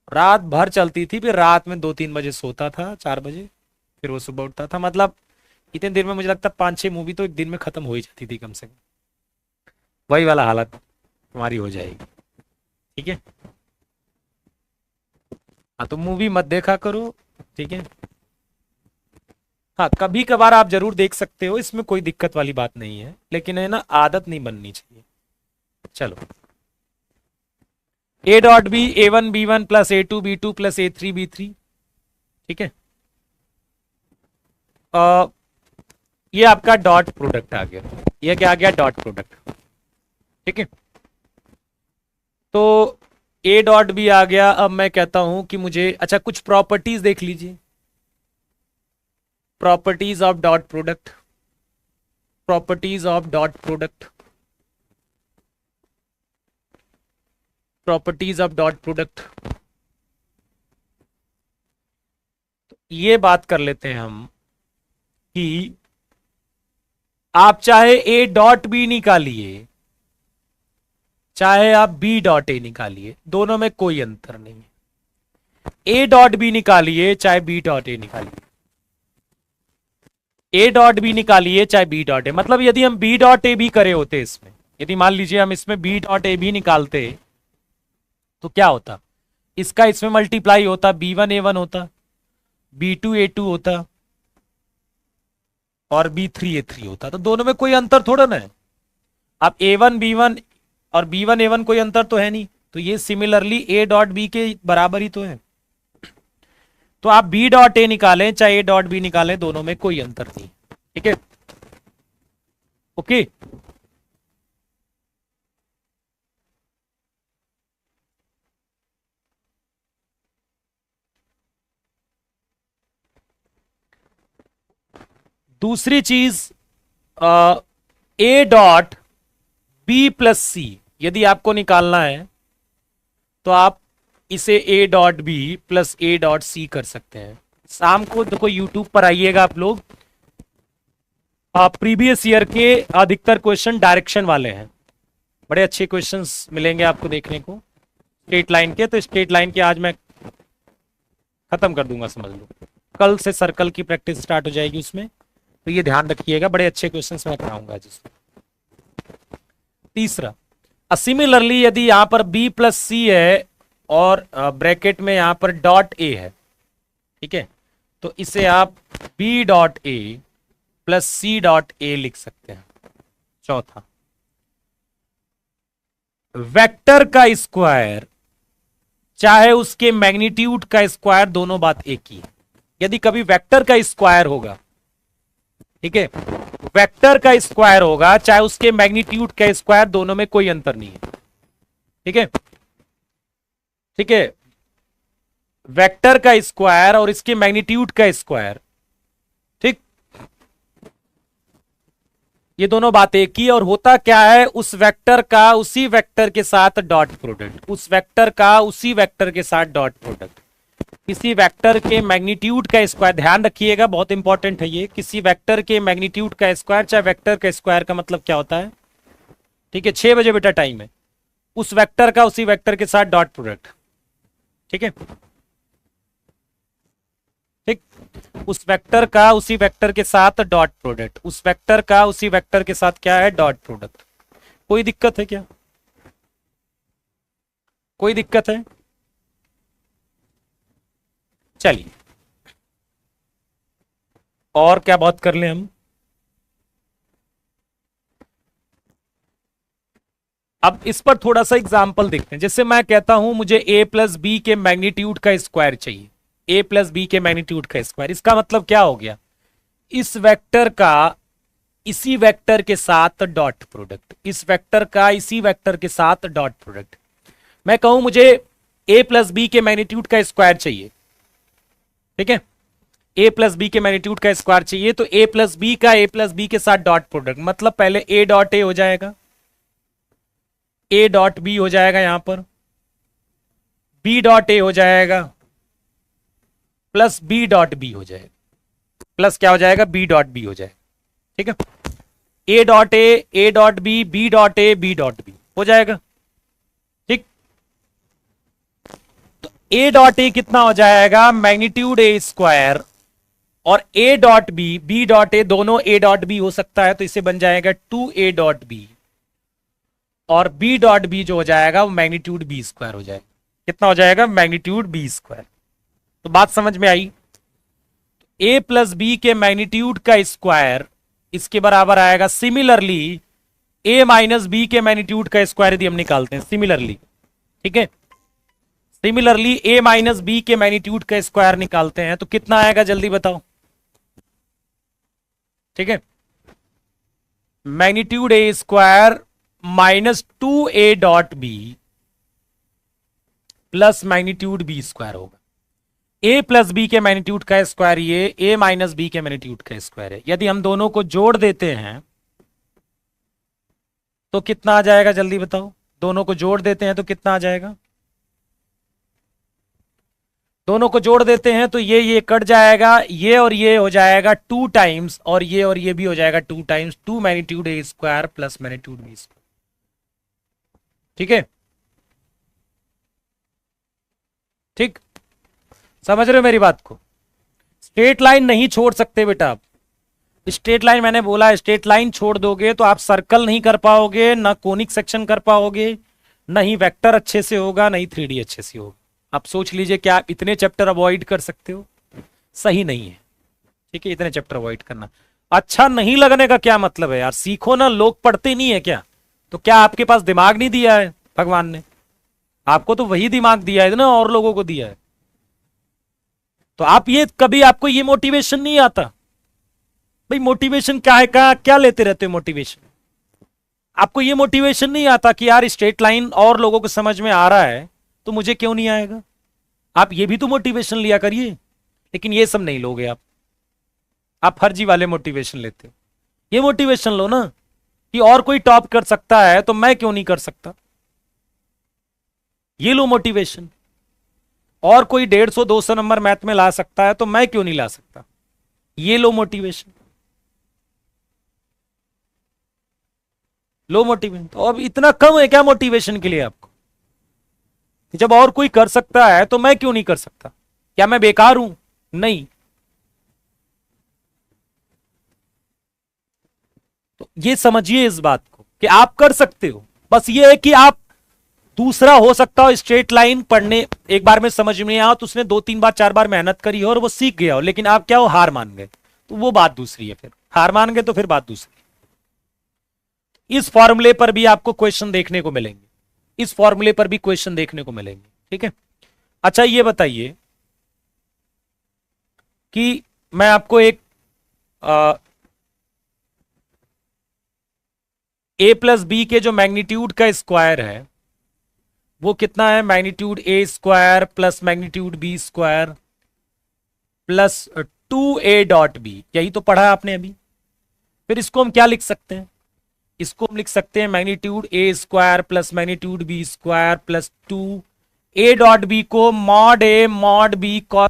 रात भर चलती थी, फिर रात में 2-3 बजे सोता था, 4 बजे, फिर वो सुबह उठता था। मतलब इतने दिन में मुझे लगता है 5-6 मूवी तो एक दिन में खत्म हो ही जाती थी कम से कम। वही वाला हालत तुम्हारी हो जाएगी। ठीक है, हाँ तो मूवी मत देखा करो। ठीक है, हाँ कभी कभार आप जरूर देख सकते हो, इसमें कोई दिक्कत वाली बात नहीं है, लेकिन है ना आदत नहीं बननी चाहिए। चलो, A.B A1 B1 plus A2 B2 plus A3 B3। ठीक है, अ, ये आपका डॉट प्रोडक्ट आ गया, ये क्या आ गया, डॉट प्रोडक्ट। ठीक है, तो A.B आ गया। अब मैं कहता हूं कि मुझे अच्छा कुछ प्रॉपर्टीज देख लीजिए, properties of dot product, properties of dot product, properties of dot product. ये बात कर लेते हैं हम कि आप चाहे A.B निकालिए, चाहे आप B.A निकालिए, दोनों में कोई अंतर नहीं है। A.B निकालिए चाहे B.A निकालिए, A.B निकालिए चाहे B.A, मतलब यदि हम B.A भी करे होते इसमें, यदि मान लीजिए हम इसमें B.A भी निकालते तो क्या होता, इसका इसमें मल्टीप्लाई होता, B1 A1 होता, B2 A2 होता और B3 A3 होता, तो दोनों में कोई अंतर थोड़ा ना है। अब A1 B1 और B1 A1 कोई अंतर तो है नहीं, तो ये सिमिलरली A डॉट बी के बराबर ही तो है। तो आप B डॉट ए निकालें चाहे A डॉट बी निकालें, दोनों में कोई अंतर नहीं। ठीक है, ओके। दूसरी चीज, A dot b plus c यदि आपको निकालना है तो आप इसे A dot b plus A dot c कर सकते हैं। शाम को देखो यूट्यूब पर आइएगा आप लोग, प्रीवियस ईयर के अधिकतर क्वेश्चन डायरेक्शन वाले हैं, बड़े अच्छे क्वेश्चंस मिलेंगे आपको देखने को स्ट्रेट लाइन के। तो स्ट्रेट लाइन के आज मैं खत्म कर दूंगा, समझ लो। कल से सर्कल की प्रैक्टिस स्टार्ट हो जाएगी उसमें, तो ये ध्यान रखिएगा, बड़े अच्छे क्वेश्चंस मैं कराऊंगा जिसमें। तीसरा, सिमिलरली यदि यहां पर B प्लस सी है और ब्रैकेट में यहां पर डॉट ए है, ठीक है, तो इसे आप B dot a plus c dot a लिख सकते हैं। चौथा, वेक्टर का स्क्वायर चाहे उसके मैग्नीट्यूड का स्क्वायर, दोनों बात एक ही है। यदि कभी वेक्टर का स्क्वायर होगा, ठीक है, वेक्टर का स्क्वायर होगा चाहे उसके मैग्नीट्यूड का स्क्वायर, दोनों में कोई अंतर नहीं है। ठीक है, ठीक है, वेक्टर का स्क्वायर और इसके मैग्नीट्यूड का स्क्वायर, ठीक, ये दोनों बात एक ही। और होता क्या है, उस वेक्टर का उसी वेक्टर के साथ डॉट प्रोडक्ट, उस वेक्टर का उसी वेक्टर के साथ डॉट प्रोडक्ट, किसी वेक्टर के मैग्नीट्यूड का स्क्वायर, ध्यान रखिएगा बहुत इंपॉर्टेंट है ये, किसी वेक्टर के मैग्नीट्यूड का स्क्वायर चाहे वेक्टर का स्क्वायर का मतलब क्या होता है, ठीक है, 6 बजे बेटा टाइम है, उस वेक्टर का उसी वेक्टर के साथ डॉट प्रोडक्ट। ठीक है, ठीक, उस वेक्टर का उसी वेक्टर के साथ डॉट प्रोडक्ट, उस वेक्टर का उसी वेक्टर के साथ क्या है, डॉट प्रोडक्ट। कोई दिक्कत है क्या, कोई दिक्कत है? चलिए और क्या बात कर लें हम। अब इस पर थोड़ा सा एग्जाम्पल देखते हैं। जैसे मैं कहता हूं मुझे a प्लस बी के मैग्नीट्यूड का स्क्वायर चाहिए, a प्लस बी के मैग्नीट्यूड का स्क्वायर, इसका मतलब क्या हो गया, इस वेक्टर का इसी वेक्टर के साथ डॉट प्रोडक्ट, इस वेक्टर का इसी वेक्टर के साथ डॉट प्रोडक्ट। मैं कहूं मुझे a प्लस बी के मैग्नीट्यूड का स्क्वायर चाहिए, ठीक है, a प्लस बी के मैग्नीट्यूड का स्क्वायर चाहिए, तो a प्लस बी का a प्लस बी के साथ डॉट प्रोडक्ट, मतलब पहले a डॉट ए हो जाएगा, a डॉट बी हो जाएगा, यहां पर b डॉट ए हो जाएगा, प्लस b डॉट बी हो जाएगा, प्लस क्या हो जाएगा, b डॉट बी हो जाएगा। ठीक है, a dot a dot b, b dot a b dot b हो जाएगा। ठीक, तो a डॉट ए कितना हो जाएगा, मैग्नीट्यूड a स्क्वायर, और a dot b, b dot a, दोनों a डॉट बी हो सकता है, तो इसे बन जाएगा 2a डॉट बी, और b डॉट बी जो हो जाएगा वो मैग्नीट्यूड b स्क्वायर हो जाएगा। कितना हो जाएगा, मैग्नीट्यूड b स्क्वायर। तो बात समझ में आई, a प्लस बी के मैग्नीट्यूड का स्क्वायर इसके बराबर आएगा सिमिलरली a माइनस बी के मैग्नीट्यूड का स्क्वायर यदि हम निकालते हैं सिमिलरली, ठीक है, सिमिलरली a माइनस बी के मैग्नीट्यूड का स्क्वायर निकालते हैं तो कितना आएगा, जल्दी बताओ। ठीक है, magnitude a square minus 2a dot b plus magnitude b square होगा। a प्लस बी के मैग्नीट्यूड का स्क्वायर ये a माइनस बी के मैग्नीट्यूड का स्क्वायर है। यदि हम दोनों को जोड़ देते हैं तो कितना आ जाएगा, जल्दी बताओ। दोनों को जोड़ देते हैं तो कितना आ जाएगा, दोनों को जोड़ देते हैं तो ये कट जाएगा, ये और ये हो जाएगा 2 टाइम्स, और ये भी हो जाएगा 2 times, 2 magnitude a square plus magnitude b square. ठीक है, ठीक, समझ रहे हो मेरी बात को। स्ट्रेट लाइन नहीं छोड़ सकते बेटा आप, स्ट्रेट लाइन मैंने बोला, स्ट्रेट लाइन छोड़ दोगे तो आप सर्कल नहीं कर पाओगे, ना कोनिक सेक्शन कर पाओगे, नहीं वेक्टर अच्छे से होगा, नहीं 3D अच्छे से होगा। आप सोच लीजिए क्या आप इतने चैप्टर अवॉइड कर सकते हो, सही नहीं है। ठीक है, इतने चैप्टर अवॉइड करना अच्छा नहीं लगने का क्या मतलब है यार, सीखो ना, लोग पढ़ते नहीं है क्या, तो क्या आपके पास दिमाग नहीं दिया है भगवान ने? आपको तो वही दिमाग दिया है ना, और लोगों को दिया है। तो आप ये कभी आपको ये मोटिवेशन नहीं आता? भाई मोटिवेशन क्या है, क्या लेते रहते हो मोटिवेशन? आपको ये मोटिवेशन नहीं आता कि यार स्ट्रेट लाइन और लोगों को समझ में आ रहा है तो मुझे क्यों नहीं आएगा? आप ये भी तो मोटिवेशन लिया करिए। लेकिन ये सब नहीं लोगे आप फर्जी वाले मोटिवेशन लेते हो। ये मोटिवेशन लो ना कि और कोई टॉप कर सकता है तो मैं क्यों नहीं कर सकता। ये लो मोटिवेशन। और कोई 150-200 नंबर मैथ में ला सकता है तो मैं क्यों नहीं ला सकता। ये लो मोटिवेशन। Low motivation. तो अब इतना कम है क्या मोटिवेशन के लिए आपको? जब और कोई कर सकता है तो मैं क्यों नहीं कर सकता? क्या मैं बेकार हूं? नहीं। तो ये समझिए इस बात को कि आप कर सकते हो। बस ये है कि आप दूसरा हो सकता हो स्ट्रेट लाइन पढ़ने एक बार में समझ में आओ तो उसने 2-3 बार 4 बार मेहनत करी हो और वो सीख गया हो, लेकिन आप क्या हो, हार मान गए, तो वो बात दूसरी है। फिर हार मान गए तो फिर बात दूसरी। इस फॉर्मूले पर भी आपको क्वेश्चन देखने को मिलेंगे, इस फॉर्मूले पर भी क्वेश्चन देखने को मिलेंगे। ठीक है। अच्छा ये बताइए कि मैं आपको एक ए प्लस बी के जो मैग्नीट्यूड का स्क्वायर है वो कितना है? Magnitude a square plus magnitude b square plus 2a.b। यही तो पढ़ा है आपने अभी। फिर इसको हम क्या लिख सकते हैं? इसको हम लिख सकते हैं magnitude a square plus magnitude b square plus 2a.b को मॉड ए मॉड बी कॉस।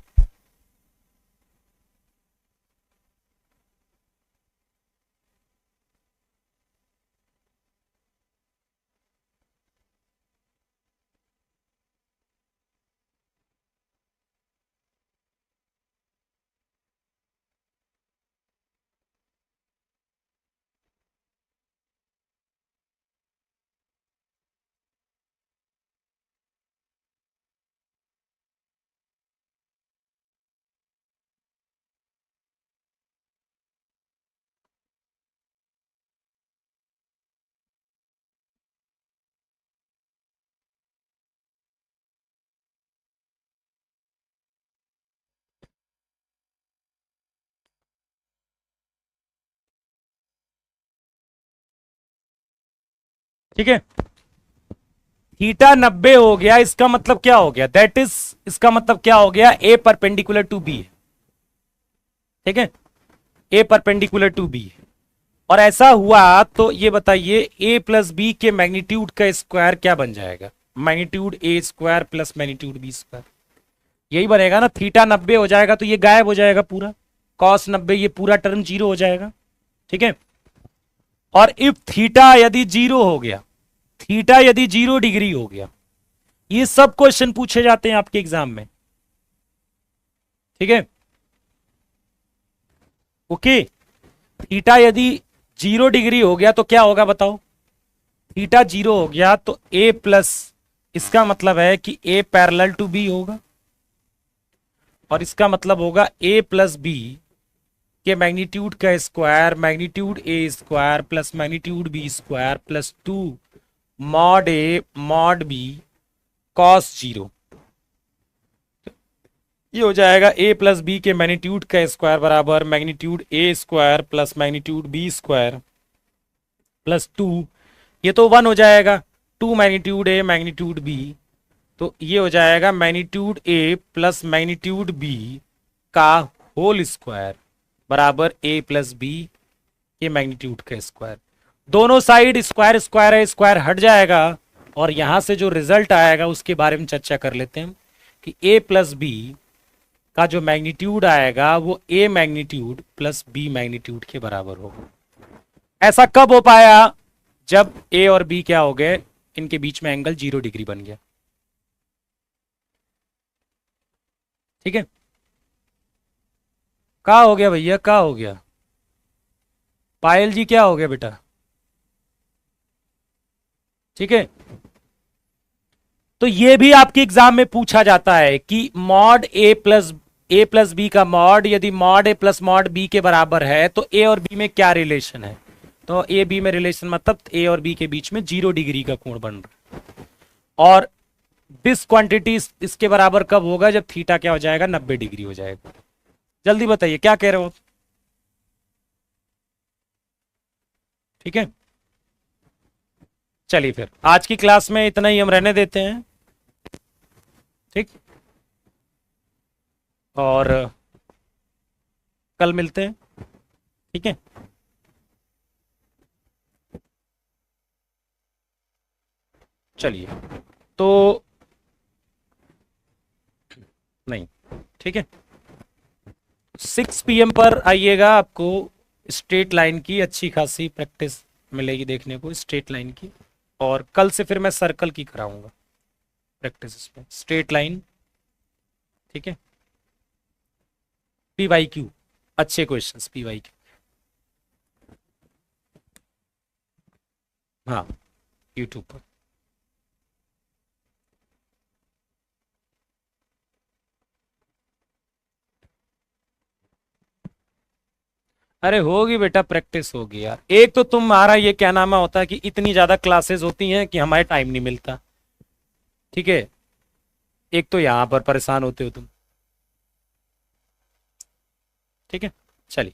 ठीक है। थीटा 90 हो गया, इसका मतलब क्या हो गया? दैट इज, इसका मतलब क्या हो गया? ए परपेंडिकुलर टू बी है। ठीक है, ए परपेंडिकुलर टू बी है। और ऐसा हुआ तो ये बताइए ए प्लस बी के मैग्नीट्यूड का स्क्वायर क्या बन जाएगा? Magnitude a square plus magnitude b square, यही बनेगा ना। थीटा 90 हो जाएगा तो ये गायब हो जाएगा पूरा, कॉस 90, ये पूरा टर्म 0 हो जाएगा। ठीक है। और इफ थीटा यदि 0 हो गया, थीटा यदि 0 डिग्री हो गया, ये सब क्वेश्चन पूछे जाते हैं आपके एग्जाम में। ठीक है, ओके। थीटा यदि 0 डिग्री हो गया तो क्या होगा बताओ? थीटा 0 हो गया तो ए प्लस, इसका मतलब है कि ए पैरेलल टू बी होगा, और इसका मतलब होगा ए प्लस बी के मैग्नीट्यूड का square magnitude a square plus magnitude b square plus 2 mod A mod B cos 0। ये हो जाएगा ए प्लस बी के मैग्नीट्यूड का स्क्वायर बराबर magnitude a square plus magnitude b square plus 2, ये तो 1 हो जाएगा, 2 मैग्नीट्यूड ए मैग्नीट्यूड बी, तो ये हो जाएगा magnitude a plus magnitude b का होल स्क्वायर बराबर ए प्लस बी के मैग्नीट्यूड का स्क्वायर। दोनों साइड स्क्वायर स्क्वायर है, स्क्वायर हट जाएगा, और यहां से जो रिजल्ट आएगा उसके बारे में चर्चा कर लेते हैं कि ए प्लस बी का जो मैग्नीट्यूड आएगा वो ए मैग्नीट्यूड प्लस बी मैग्नीट्यूड के बराबर होगा। ऐसा कब हो पाया? जब ए और बी क्या हो गए, इनके बीच में एंगल 0 डिग्री बन गया। ठीक है, क्या हो गया भैया, क्या हो गया? पायल जी क्या हो गया बेटा? ठीक है, तो ये भी आपके एग्जाम में पूछा जाता है कि मॉड ए प्लस बी का मॉड यदि मॉड ए प्लस मॉड बी के बराबर है तो ए और बी में क्या रिलेशन है? तो ए बी में रिलेशन मतलब ए और बी के बीच में 0 डिग्री का कोण बन रहा है। और दिस क्वांटिटी इसके बराबर कब होगा, जब थीटा क्या हो जाएगा, 90 डिग्री हो जाएगा। जल्दी बताइए क्या कह रहे हो। ठीक है, चलिए फिर आज की क्लास में इतना ही हम रहने देते हैं। ठीक, और कल मिलते हैं। ठीक है, चलिए तो नहीं, ठीक है 6 PM पर आइएगा, आपको स्ट्रेट लाइन की अच्छी खासी प्रैक्टिस मिलेगी देखने को, स्ट्रेट लाइन की। और कल से फिर मैं सर्कल की कराऊंगा प्रैक्टिस इसमें, स्ट्रेट लाइन। ठीक है, PYQ, अच्छे क्वेश्चंस PYQ। हाँ, यूट्यूब पर। अरे होगी बेटा, प्रैक्टिस होगी यार। एक तो तुम्हारा ये क्या नाम होता है कि इतनी ज्यादा क्लासेस होती हैं कि हमारे टाइम नहीं मिलता। ठीक है, एक तो यहां पर परेशान होते हो तुम। ठीक है, चलिए।